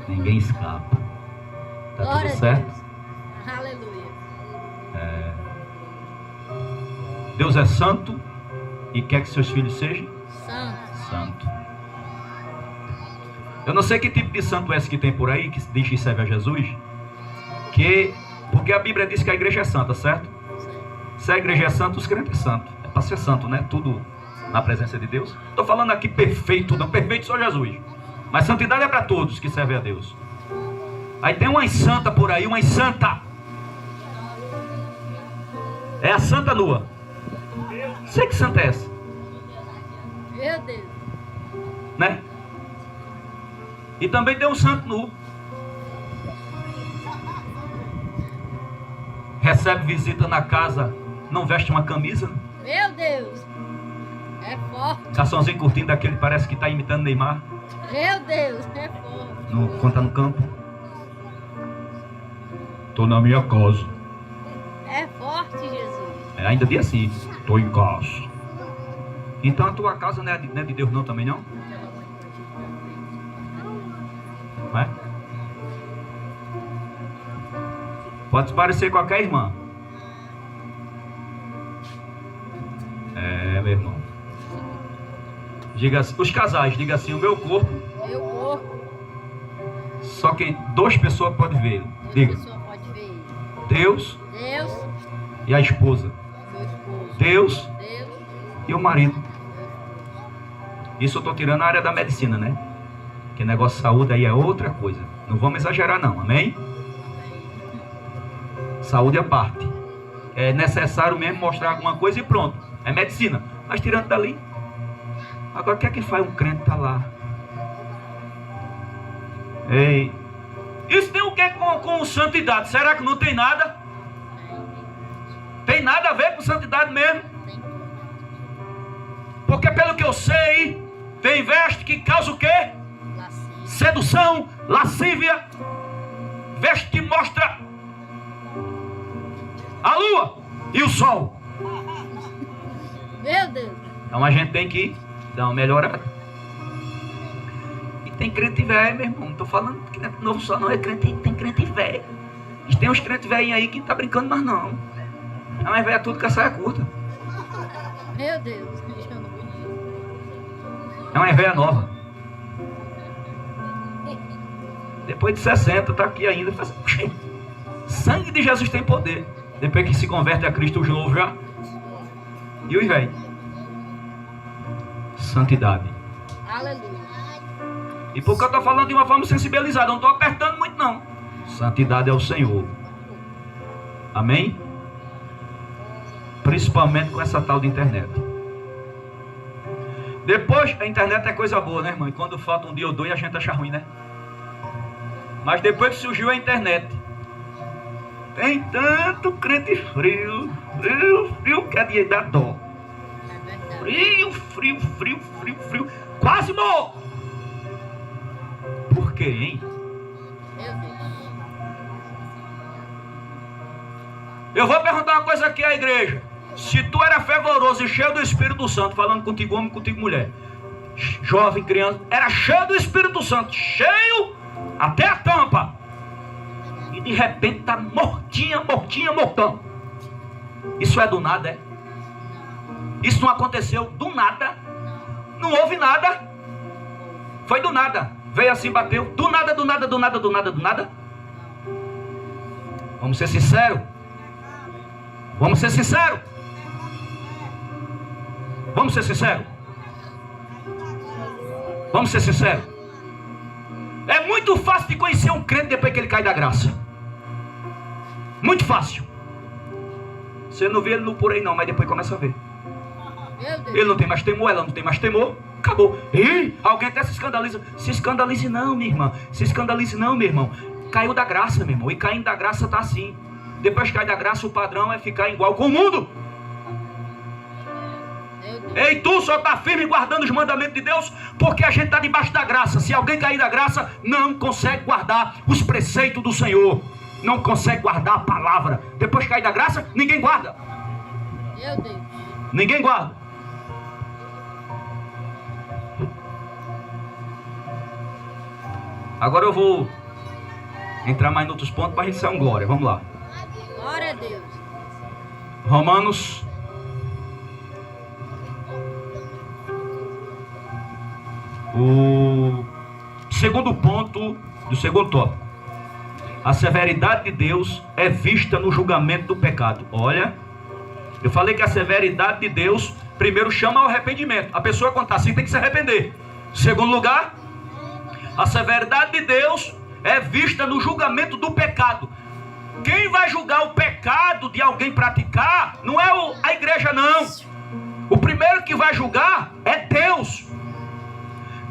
ninguém escapa. Tá Glória tudo a certo? Deus. Aleluia. Deus é santo e quer que seus filhos sejam Santo. santo. Eu não sei que tipo de santo é esse que tem por aí, que diz que serve a Jesus. Porque a Bíblia diz que a igreja é santa, certo? Se a igreja é santa, os crentes são santos. É para ser santo, né? Tudo na presença de Deus. Estou falando aqui perfeito, não perfeito só Jesus. Mas santidade é para todos que servem a Deus. Aí tem umas santa por aí, umas santa. É a santa nua. Sei que santa é essa, Meu Deus. né? E também tem um santo nu. Recebe visita na casa, não veste uma camisa. Meu Deus. É forte. Calçãozinho curtinho daquele, parece que está imitando Neymar. Meu Deus, é forte. Quando está no campo. Estou na minha casa. É forte, Jesus. Ainda diz assim, estou em casa. Então a tua casa não é de Deus não também não? Não é? Pode parecer qualquer irmã. É, meu irmão. Diga assim, os casais, diga assim, o meu corpo, Meu corpo. só que duas pessoas podem ver. A Diga, pessoa pode ver. Deus Deus. e a esposa. Meu esposo. Deus Deus. e o marido. Isso eu estou tirando a área da medicina, né? Que negócio de saúde aí é outra coisa. Não vamos exagerar não, amém? Saúde à parte. É necessário mesmo mostrar alguma coisa e pronto. É medicina. Mas tirando dali. Agora o que é que faz um crente tá lá? Ei. Isso tem o que com santidade? Será que não tem nada? Tem nada a ver com santidade mesmo? Porque pelo que eu sei, tem veste que causa o quê? Lascívia. Sedução, lascívia. Veste que mostra a lua e o sol. Meu Deus. Então a gente tem que dar uma melhorada. E tem crente velho, meu irmão. Não tô falando que não é novo só, não. É crente, tem crente velho. E tem uns crentes velhinhos aí que não tá brincando mais não. A mais velha tudo com a saia curta. Meu Deus. É uma véia nova. Depois de 60, está aqui ainda. Sangue de Jesus tem poder. Depois que se converte a Cristo, os novos já. E os velhos? Santidade. Aleluia. E porque eu estou falando de uma forma sensibilizada, eu não estou apertando muito não. Santidade é o Senhor. Amém? Principalmente com essa tal de internet. Depois, a internet é coisa boa, né, irmão? E quando falta um dia ou dois, a gente acha ruim, né? Mas depois que surgiu a internet, tem tanto crente frio, que é de dar dó. É verdade. Frio. Quase morro. Por quê, hein? Meu Deus. Eu vou perguntar uma coisa aqui à igreja. Se tu era fervoroso e cheio do Espírito Santo, falando contigo homem, contigo mulher, jovem, criança, era cheio do Espírito Santo, cheio até a tampa, e de repente tá mortão. Isso é do nada, é? Isso não aconteceu do nada. Não houve nada. Foi do nada. Veio assim, bateu. Do nada. Vamos ser sinceros. Vamos ser sinceros. É muito fácil de conhecer um crente depois que ele cai da graça. Muito fácil. Você não vê ele por aí não, mas depois começa a ver. Meu Deus. Ele não tem mais temor, ela não tem mais temor. Acabou. Ih, alguém até se escandaliza. Se escandalize não, minha irmã. Meu irmão. Caiu da graça, meu irmão. E caindo da graça tá assim. Depois que cai da graça, o padrão é ficar igual com o mundo. Ei, tu só está firme guardando os mandamentos de Deus porque a gente está debaixo da graça. Se alguém cair da graça, não consegue guardar os preceitos do Senhor. Não consegue guardar a palavra. Depois que cair da graça, ninguém guarda. Meu Deus. Ninguém guarda. Agora eu vou entrar mais em outros pontos para a gente ser um glória. Vamos lá. Glória a Deus. Romanos. O segundo ponto do segundo tópico. A severidade de Deus é vista no julgamento do pecado. Olha, eu falei que a severidade de Deus primeiro chama ao arrependimento. A pessoa quando está assim tem que se arrepender. Segundo lugar, a severidade de Deus é vista no julgamento do pecado. Quem vai julgar o pecado de alguém praticar não é a igreja não. O primeiro que vai julgar é Deus.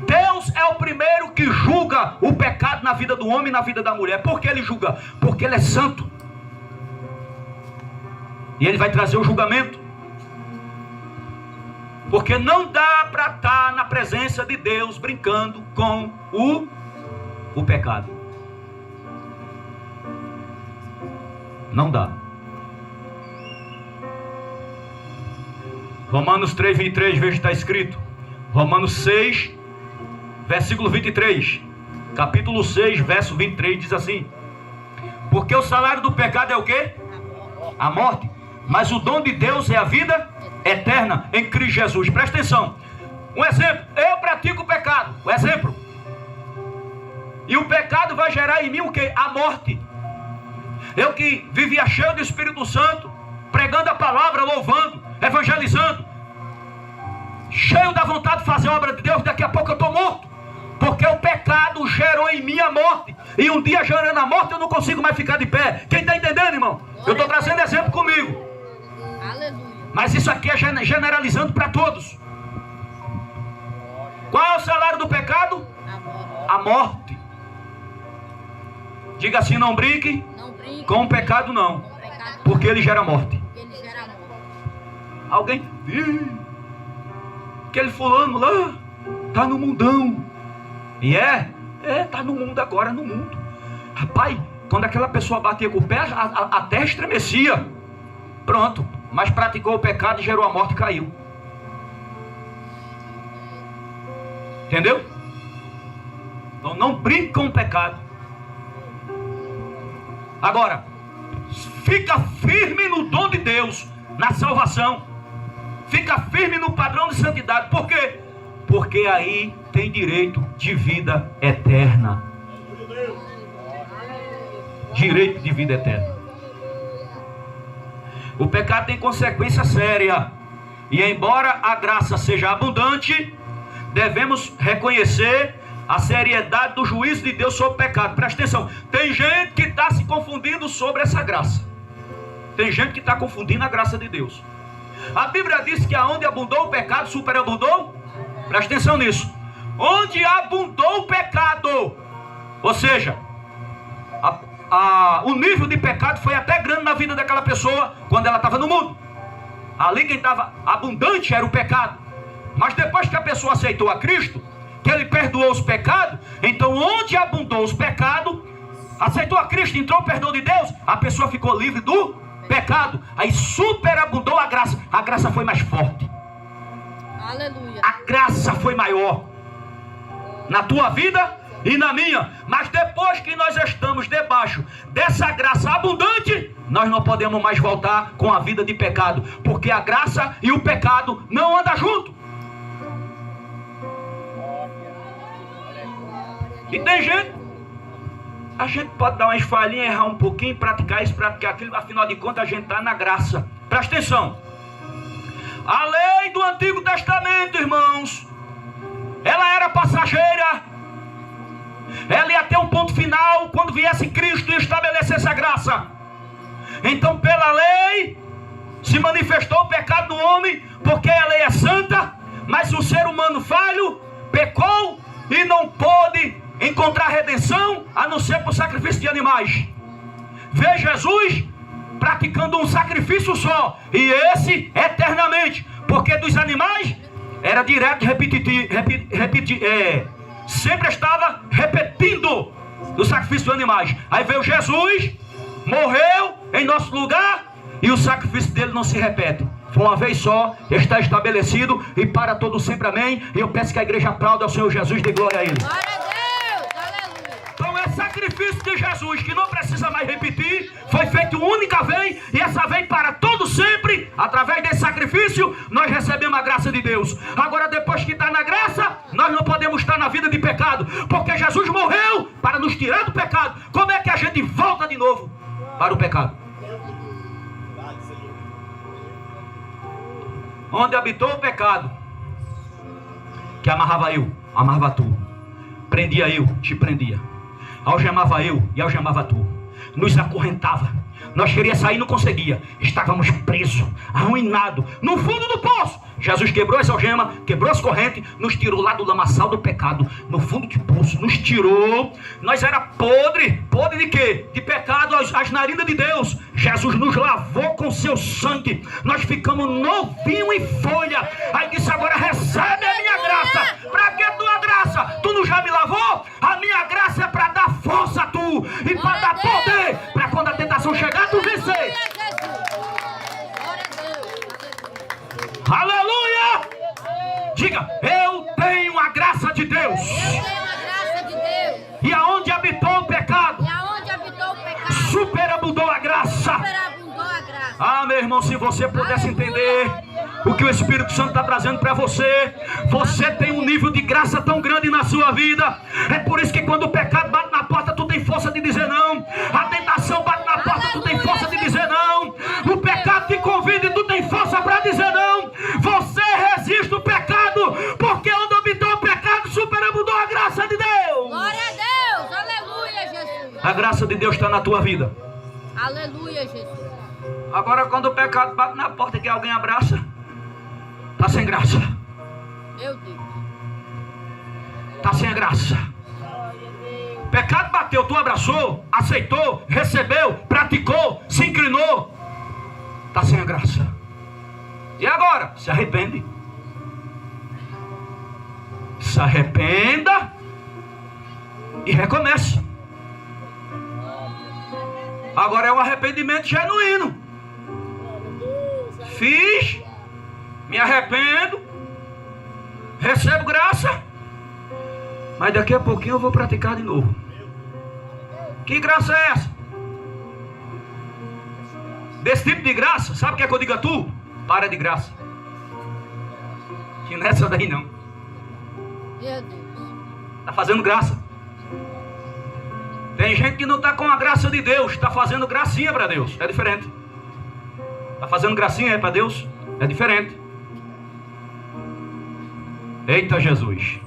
Deus é o primeiro que julga o pecado na vida do homem e na vida da mulher. Por que ele julga? Porque ele é santo. E ele vai trazer o julgamento. Porque não dá para estar na presença de Deus brincando com o pecado. Não dá. Romanos 3:23, veja que está escrito. Romanos 6, versículo 23. Capítulo 6, verso 23, diz assim: porque o salário do pecado é o quê? A morte. Mas o dom de Deus é a vida eterna em Cristo Jesus. Presta atenção. Um exemplo. Eu pratico o pecado. Um exemplo. E o pecado vai gerar em mim o quê? A morte. Eu que vivia cheio do Espírito Santo, pregando a palavra, louvando, evangelizando, cheio da vontade de fazer a obra de Deus, daqui a pouco eu estou morto. Porque o pecado gerou em mim a morte. E um dia gerando a morte eu não consigo mais ficar de pé. Quem está entendendo, irmão? Eu estou trazendo exemplo comigo. Aleluia. Mas isso aqui é generalizando para todos. Qual é o salário do pecado? A morte. Diga assim, não brinque com o pecado não. Porque ele gera morte. Alguém, aquele fulano lá está no mundão. E tá no mundo agora, no mundo. Rapaz, quando aquela pessoa batia com o pé, a terra estremecia. Pronto, mas praticou o pecado e gerou a morte e caiu. Entendeu? Então não brinque com o pecado. Agora, fica firme no dom de Deus, na salvação. Fica firme no padrão de santidade. Por quê? porque aí tem direito de vida eterna. Direito de vida eterna. O pecado tem consequência séria. E embora a graça seja abundante, devemos reconhecer a seriedade do juízo de Deus sobre o pecado. Presta atenção. Tem gente que está se confundindo sobre essa graça. Tem gente que está confundindo a graça de Deus. A Bíblia diz que aonde abundou o pecado, superabundou. Presta atenção nisso. Onde abundou o pecado, ou seja, o nível de pecado foi até grande na vida daquela pessoa quando ela estava no mundo. Ali quem estava abundante era o pecado. Mas depois que a pessoa aceitou a Cristo, que ele perdoou os pecados, então onde abundou os pecados, aceitou a Cristo, entrou o perdão de Deus, a pessoa ficou livre do pecado. Aí superabundou a graça. A graça foi mais forte. Aleluia. A graça foi maior na tua vida e na minha. Mas depois que nós estamos debaixo dessa graça abundante, nós não podemos mais voltar com a vida de pecado, porque a graça e o pecado não andam juntos. E tem gente, a gente pode dar uma esfalhinha, errar um pouquinho, praticar isso, praticar aquilo, afinal de contas a gente está na graça. Presta atenção. A lei do Antigo Testamento, irmãos, ela era passageira. Ela ia ter um ponto final quando viesse Cristo e estabelecesse a graça. Então pela lei se manifestou o pecado do homem, porque a lei é santa, mas o ser humano falho pecou e não pôde encontrar redenção a não ser por sacrifício de animais. Vê Jesus praticando um sacrifício só, e esse eternamente, porque dos animais era direto, sempre estava repetindo o sacrifício dos animais. Aí veio Jesus, morreu em nosso lugar, e o sacrifício dele não se repete. Foi uma vez só, está estabelecido e para todo sempre, amém. E eu peço que a igreja aplaude ao Senhor Jesus, dê glória a Ele. Glória a Deus, aleluia. Então é sacrifício de Jesus, que não precisa mais repetir, foi feito uma única vez, e essa vez para todo sempre. Através desse sacrifício nós recebemos a graça de Deus. Agora depois que está na graça, nós não podemos estar na vida de pecado, porque Jesus morreu para nos tirar do pecado. Como é que a gente volta de novo para o pecado? Onde habitou o pecado, que amarrava eu, amarrava tu, prendia eu, te prendia, algemava eu e algemava tu, nos acorrentava, nós queríamos sair, não conseguia, estávamos presos, arruinados, no fundo do poço. Jesus quebrou essa algema, quebrou as correntes, nos tirou lá do lamaçal do pecado, no fundo de poço, nos tirou. Nós era podre de quê? De pecado, as narinas de Deus. Jesus nos lavou com seu sangue, nós ficamos novinho em folha. Aí disse: agora recebe a minha graça. Para que tua graça? Tu não já me lavou? A minha graça é para dar força a tu, e para dar poder, para quando a tentação chegar, tu vencer. Aleluia! Diga: eu tenho a graça de Deus. Eu tenho a graça de Deus. E aonde habitou o pecado, E aonde habitou o pecado, superabundou a graça. superabundou a graça. Ah, meu irmão, se você pudesse entender o que o Espírito Santo está trazendo para você, você tem um nível de graça tão grande na sua vida. É por isso que quando o pecado bate na porta, tu tem força de dizer não. A tentação bate na porta, tu tem força de dizer não. O pecado te convida e tu tem força para dizer não. Você resiste o pecado, porque onde habitou o pecado, superabundou a graça de Deus. Glória a Deus, aleluia, Jesus. A graça de Deus está na tua vida. Aleluia, Jesus. Agora quando o pecado bate na porta e que alguém abraça, está sem graça. Meu Deus. Está sem graça. O pecado bateu, tu abraçou, aceitou, recebeu, praticou, se inclinou, está sem a graça. E agora? Se arrepende. Se arrependa e recomece. Agora é um arrependimento genuíno. Fiz, me arrependo, recebo graça, mas daqui a pouquinho eu vou praticar de novo. Que graça é essa? Desse tipo de graça, sabe o que é que eu digo a tu? Para de graça. Que não é essa daí não. Meu Deus. Está fazendo graça. Tem gente que não está com a graça de Deus, está fazendo gracinha para Deus. É diferente. Está fazendo gracinha para Deus? É diferente. Eita Jesus.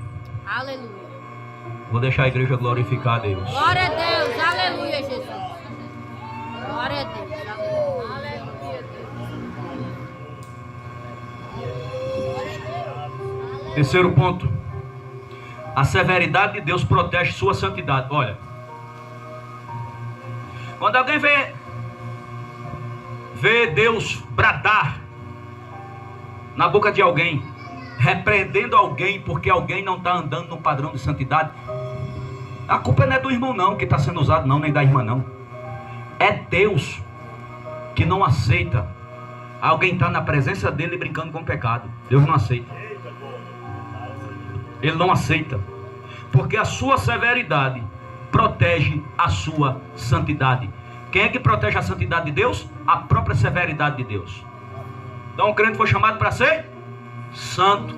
Aleluia. Vou deixar a igreja glorificar a Deus. Glória a Deus. Aleluia, Jesus. Glória a Deus. Aleluia. Terceiro ponto. A severidade de Deus protege sua santidade. Olha. Quando alguém vê Deus bradar na boca de alguém, repreendendo alguém porque alguém não está andando no padrão de santidade, a culpa não é do irmão não, que está sendo usado não, nem da irmã não. É Deus que não aceita alguém estar na presença dele brincando com o pecado. Deus não aceita. Ele não aceita. Porque a sua severidade protege a sua santidade. Quem é que protege a santidade de Deus? A própria severidade de Deus. Então o crente foi chamado para ser santo.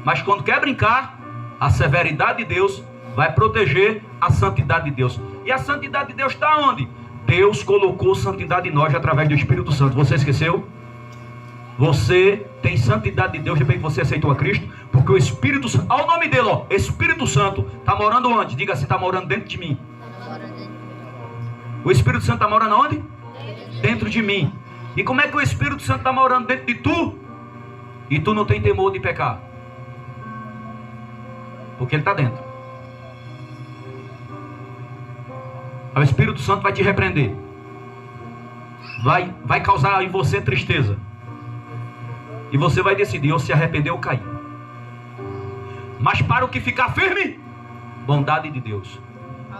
Mas quando quer brincar, a severidade de Deus vai proteger a santidade de Deus. E a santidade de Deus está onde? Deus colocou santidade em nós através do Espírito Santo. Você esqueceu? Você tem santidade de Deus depois que você aceitou a Cristo, porque o Espírito Santo, ao nome dele, ó, Espírito Santo, está morando onde? Diga assim, está morando dentro de mim. O Espírito Santo está morando onde? Dentro de mim. E como é que o Espírito Santo está morando dentro de tu? E tu não tem temor de pecar? Porque ele está dentro. O Espírito Santo vai te repreender. Vai causar em você tristeza. E você vai decidir ou se arrepender ou cair. Mas para o que ficar firme, bondade de Deus.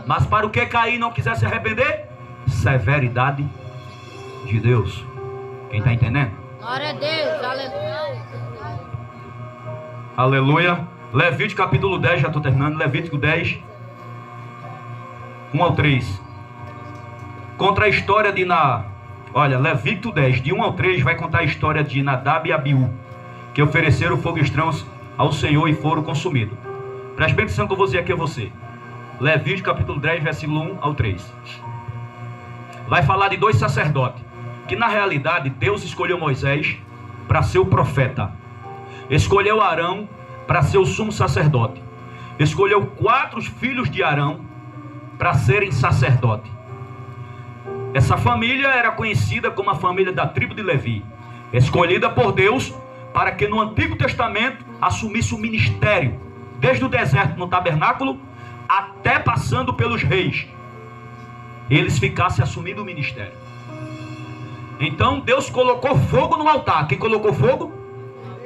Mas para o que cair e não quiser se arrepender, severidade de Deus. Quem está entendendo? Glória a Deus. Aleluia. Aleluia. Levítico capítulo 10, já estou terminando. Levítico 10, 1 ao 3. Contra a história de Olha, Levítico 10, de 1 ao 3, vai contar a história de Nadab e Abiú, que ofereceram fogo estranho ao Senhor e foram consumidos. Preste bem atenção que eu vou dizer aqui a você. Levítico capítulo 10, versículo 1 ao 3. Vai falar de dois sacerdotes, que na realidade Deus escolheu Moisés para ser o profeta. Escolheu Arão para ser o sumo sacerdote. Escolheu 4 filhos de Arão para serem sacerdote. Essa família era conhecida como a família da tribo de Levi, escolhida por Deus para que no Antigo Testamento assumisse o ministério, desde o deserto no tabernáculo até passando pelos reis. Eles ficassem assumindo o ministério. Então Deus colocou fogo no altar. Quem colocou fogo?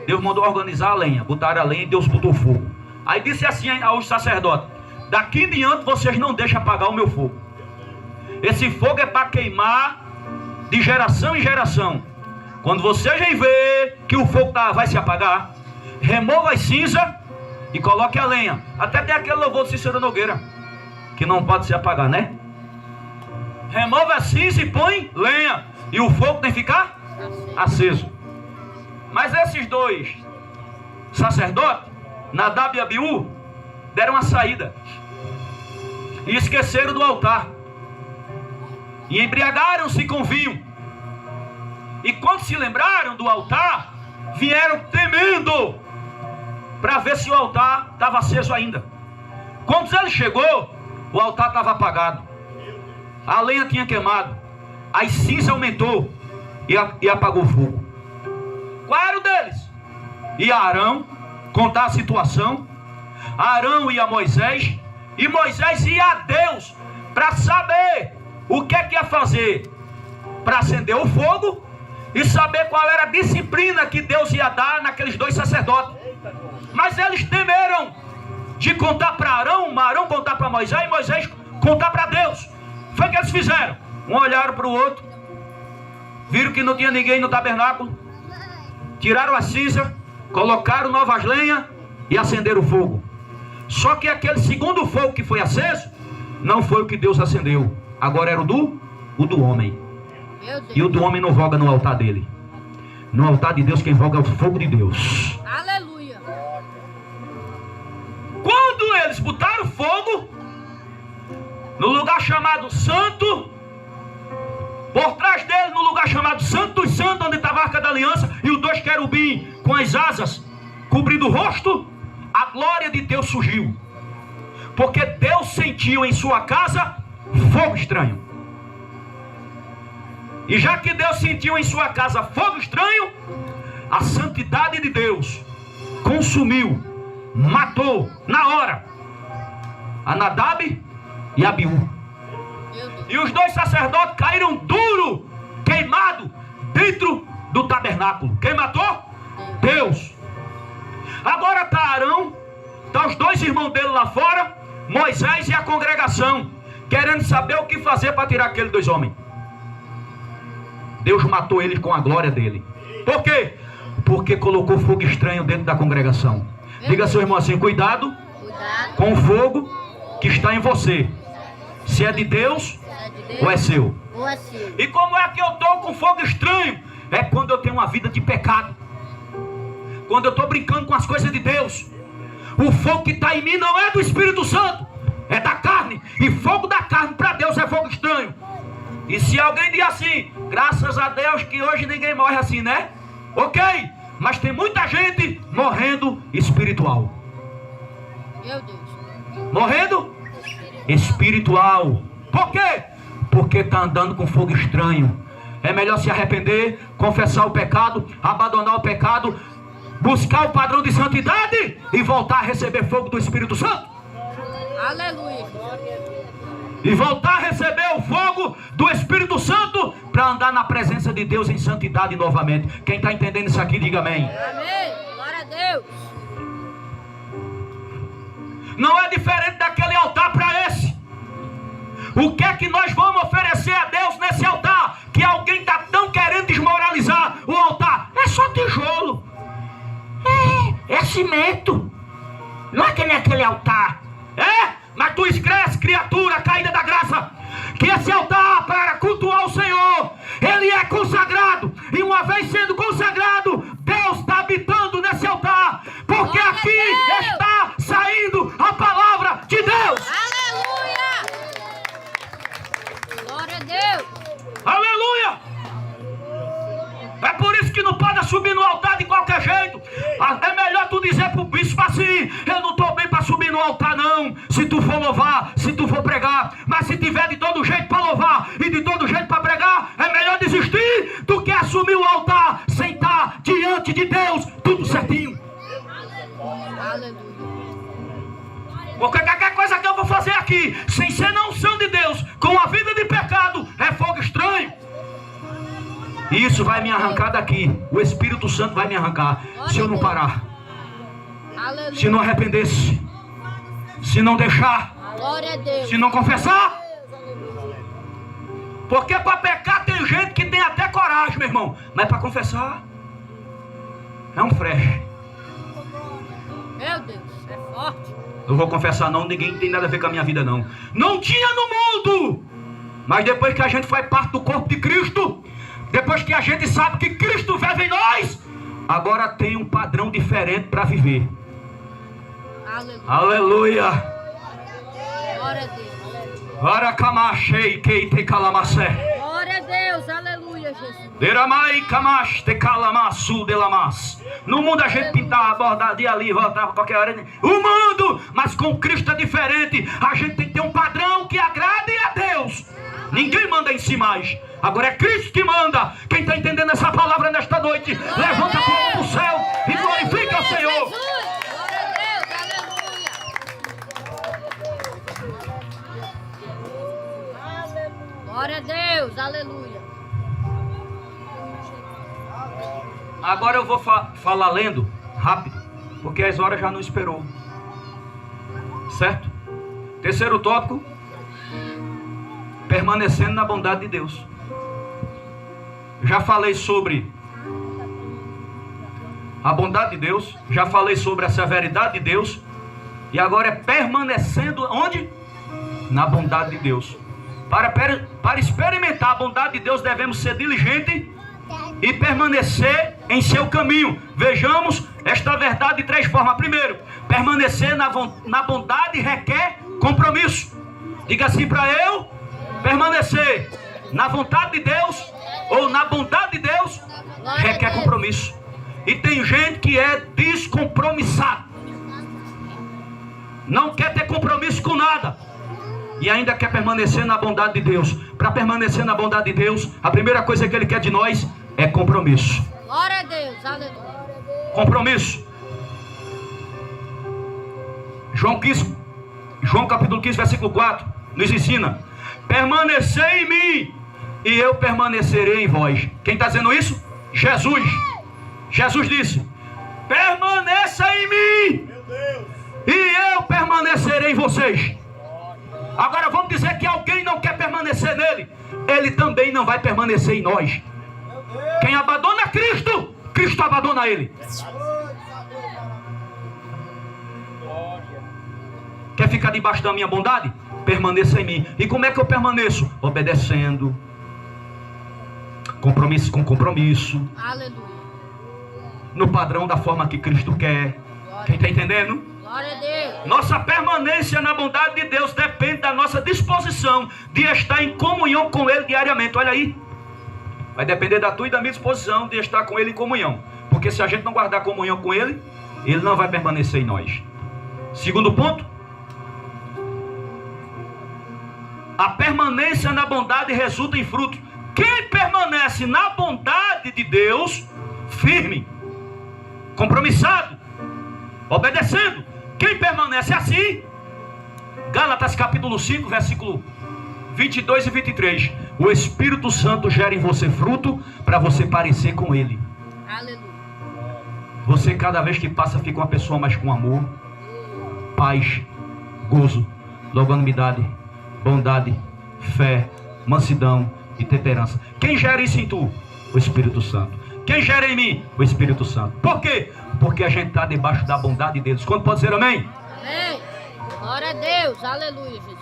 Deus mandou organizar a lenha. Botaram a lenha e Deus botou fogo. Aí disse assim aos sacerdotes: daqui em diante vocês não deixam apagar o meu fogo. Esse fogo é para queimar de geração em geração. Quando vocês ver que o fogo vai se apagar, remova as cinzas e coloque a lenha. Até tem aquele louvor de Cícero Nogueira, que não pode se apagar, né? Remova a cinza e põe lenha, e o fogo tem que ficar aceso. Mas esses dois sacerdotes, Nadab e Abiú, deram a saída e esqueceram do altar. E embriagaram-se com vinho. E quando se lembraram do altar, vieram temendo para ver se o altar estava aceso ainda. Quando ele chegou, o altar estava apagado. A lenha tinha queimado. A cinza aumentou e apagou o fogo. Qual era o deles? E Arão contar a situação. Arão ia a Moisés. E Moisés ia a Deus para saber o que é que ia fazer para acender o fogo e saber qual era a disciplina que Deus ia dar naqueles dois sacerdotes. Mas eles temeram de contar para Arão, Arão contar para Moisés e Moisés contar para Deus. Foi o que eles fizeram. Um olharam para o outro, viram que não tinha ninguém no tabernáculo, tiraram a cinza, colocaram novas lenhas e acenderam o fogo. Só que aquele segundo fogo que foi aceso não foi o que Deus acendeu. Agora era o do homem. E o do homem não voga no altar dele. No altar de Deus quem voga é o fogo de Deus. Aleluia. eles botaram fogo no lugar chamado Santo, por trás dele no lugar chamado Santo dos Santos, onde estava a Arca da Aliança, e os dois querubins com as asas cobrindo o rosto, a glória de Deus surgiu. Porque Deus sentiu em sua casa fogo estranho. E já que Deus sentiu em sua casa fogo estranho, a santidade de Deus consumiu, matou na hora a Nadab e Abiú. E os dois sacerdotes caíram duro, queimado, dentro do tabernáculo. Quem matou? Deus. Agora está Arão, está os dois irmãos dele lá fora, Moisés e a congregação, querendo saber o que fazer para tirar aqueles dois homens. Deus matou eles com a glória dele. Por quê? Porque colocou fogo estranho dentro da congregação. Diga ao seu irmão assim: cuidado com o fogo que está em você. Se é de Deus ou é seu. E como é que eu estou com fogo estranho? É quando eu tenho uma vida de pecado, quando eu estou brincando com as coisas de Deus. O fogo que está em mim não é do Espírito Santo, é da carne. E fogo da carne para Deus é fogo estranho. E se alguém diz assim: graças a Deus que hoje ninguém morre assim, né? Ok, mas tem muita gente morrendo espiritual. Meu Deus. Morrendo espiritual. Por quê? Porque está andando com fogo estranho. É melhor se arrepender, confessar o pecado, abandonar o pecado, buscar o padrão de santidade e voltar a receber fogo do Espírito Santo. Aleluia. E voltar a receber o fogo do Espírito Santo para andar na presença de Deus em santidade novamente. Quem está entendendo isso aqui, diga amém. Amém. Glória a Deus. Não é diferente daquele altar para esse. O que é que nós vamos oferecer a Deus nesse altar? Que alguém está tão querendo desmoralizar o altar. É só tijolo. É cimento. Não é que nem aquele altar. Mas tu esquece, criatura caída da graça, que esse altar para cultuar o Senhor, ele é consagrado. E uma vez sendo consagrado, Deus está habitando nesse altar. Porque aqui está saindo a palavra de Deus. Aleluia. Glória a Deus. Aleluia. É por isso que não pode subir no altar de qualquer jeito. É melhor tu dizer pro bispo assim: eu não estou bem para subir no altar não. Se tu for louvar, se tu for pregar. Mas se tiver de todo jeito para louvar e de todo jeito para pregar, é melhor desistir do que assumir o altar sem estar diante de Deus tudo certinho. Aleluia. Porque qualquer coisa que eu vou fazer aqui sem ser na unção de Deus, com a vida de pecado, é fogo estranho. E isso vai me arrancar daqui. O Espírito Santo vai me arrancar. Se eu não parar. Aleluia. Se não arrepender-se. Se não deixar. Glória a Deus. Se não confessar. Porque para pecar tem gente que tem até coragem, meu irmão. Mas para confessar é um freche. Meu Deus, é forte. Não vou confessar não, ninguém tem nada a ver com a minha vida não. Não tinha no mundo. Mas depois que a gente faz parte do corpo de Cristo, depois que a gente sabe que Cristo vive em nós, agora tem um padrão diferente para viver. Aleluia. Aleluia. Glória a Deus. Glória a Deus. Aleluia, Jesus. No mundo a gente pintar, abordar de ali, voltar qualquer hora. O mundo, mas com Cristo é diferente. A gente tem que ter um padrão que agrade a Deus. Ninguém manda em si mais. Agora é Cristo que manda. Quem está entendendo essa palavra nesta noite, levanta a mão para o céu e glorifica o Senhor. Jesus. Glória a Deus. Aleluia. Glória a Deus. Aleluia. Agora eu vou falar lendo rápido, porque as horas já não esperou. Certo? Terceiro tópico: permanecendo na bondade de Deus. Já falei sobre a bondade de Deus, já falei sobre a severidade de Deus, e agora é permanecendo onde? Na bondade de Deus. Para experimentar a bondade de Deus, devemos ser diligentes e permanecer em seu caminho. Vejamos esta verdade de 3 formas. Primeiro, permanecer na bondade requer compromisso. Diga assim para eu: permanecer na vontade de Deus ou na bondade de Deus requer compromisso. E tem gente que é descompromissado, não quer ter compromisso com nada e ainda quer permanecer na bondade de Deus. Para permanecer na bondade de Deus, a primeira coisa que Ele quer de nós é compromisso. Glória a Deus, aleluia. Compromisso. João capítulo 15, versículo 4 nos ensina: permanecer em mim e eu permanecerei em vós. Quem está dizendo isso? Jesus. Jesus disse: permaneça em mim e eu permanecerei em vocês. Agora vamos dizer que alguém não quer permanecer nele, ele também não vai permanecer em nós. Quem abandona Cristo, Cristo abandona ele. Quer ficar debaixo da minha bondade? Permaneça em mim. E como é que eu permaneço? Obedecendo. Compromisso com compromisso. Aleluia. No padrão da forma que Cristo quer. Quem está entendendo? Glória a Deus. Nossa permanência na bondade de Deus depende da nossa disposição de estar em comunhão com Ele diariamente. Olha aí. Vai depender da tua e da minha disposição de estar com Ele em comunhão. Porque se a gente não guardar comunhão com Ele, Ele não vai permanecer em nós. Segundo ponto: a permanência na bondade resulta em fruto. Quem permanece na bondade de Deus, firme, compromissado, obedecendo. Quem permanece assim, Gálatas capítulo 5, versículo 22 e 23. O Espírito Santo gera em você fruto para você parecer com Ele. Aleluia. Você cada vez que passa fica uma pessoa mais com amor, paz, gozo, longanimidade, bondade, fé, mansidão e temperança. Quem gera isso em tu? O Espírito Santo. Quem gera em mim? O Espírito Santo. Por quê? Porque a gente está debaixo da bondade de Deus. Quando pode dizer amém? Amém. Glória a Deus, aleluia, Jesus.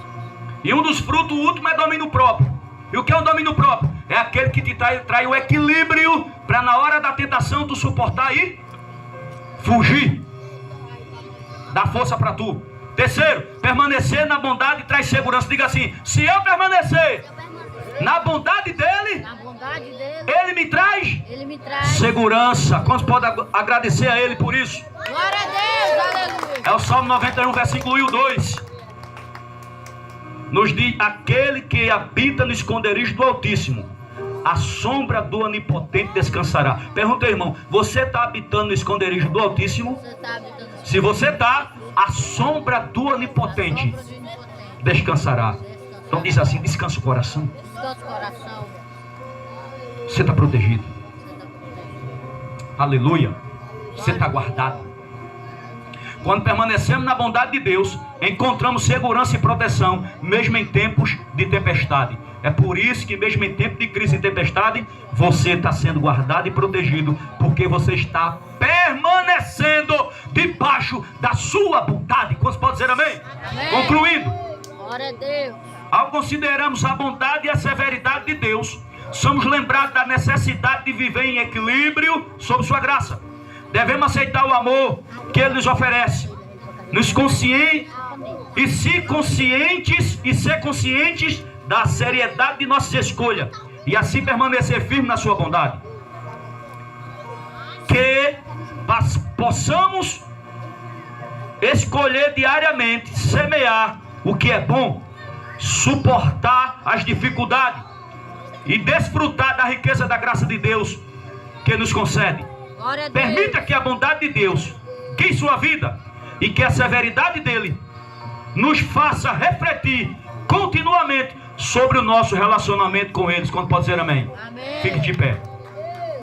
E um dos frutos, o último, é domínio próprio. E o que é o domínio próprio? É aquele que te trai o equilíbrio para na hora da tentação tu suportar e fugir. Dá força para tu. Terceiro, permanecer na bondade traz segurança. Diga assim: se eu permanecer na bondade dele, ele me traz segurança. Quantos podem agradecer a Ele por isso? Glória a Deus, aleluia. É o Salmo 91, versículo 1 e 2. Nos diz: aquele que habita no esconderijo do Altíssimo, a sombra do Onipotente descansará. Pergunta, irmão: você está habitando no esconderijo do Altíssimo? Se você está, a sombra do Onipotente descansará. Então diz assim: descansa o coração. Descansa o coração. Você está protegido. Aleluia. Você está guardado. Quando permanecemos na bondade de Deus, encontramos segurança e proteção, mesmo em tempos de tempestade. É por isso que mesmo em tempo de crise e tempestade, você está sendo guardado e protegido, porque você está permanecendo debaixo da sua bondade. Quantos podem dizer amém? Amém. Concluindo. Glória a Deus. Ao considerarmos a bondade e a severidade de Deus, somos lembrados da necessidade de viver em equilíbrio sob sua graça. Devemos aceitar o amor que Ele nos oferece, ser conscientes da seriedade de nossas escolhas e assim permanecer firme na sua bondade. Que possamos escolher diariamente semear o que é bom, suportar as dificuldades e desfrutar da riqueza da graça de Deus que nos concede. Permita que a bondade de Deus guie sua vida e que a severidade dele nos faça refletir continuamente sobre o nosso relacionamento com eles. Quando pode dizer amém? Amém. Fique de pé.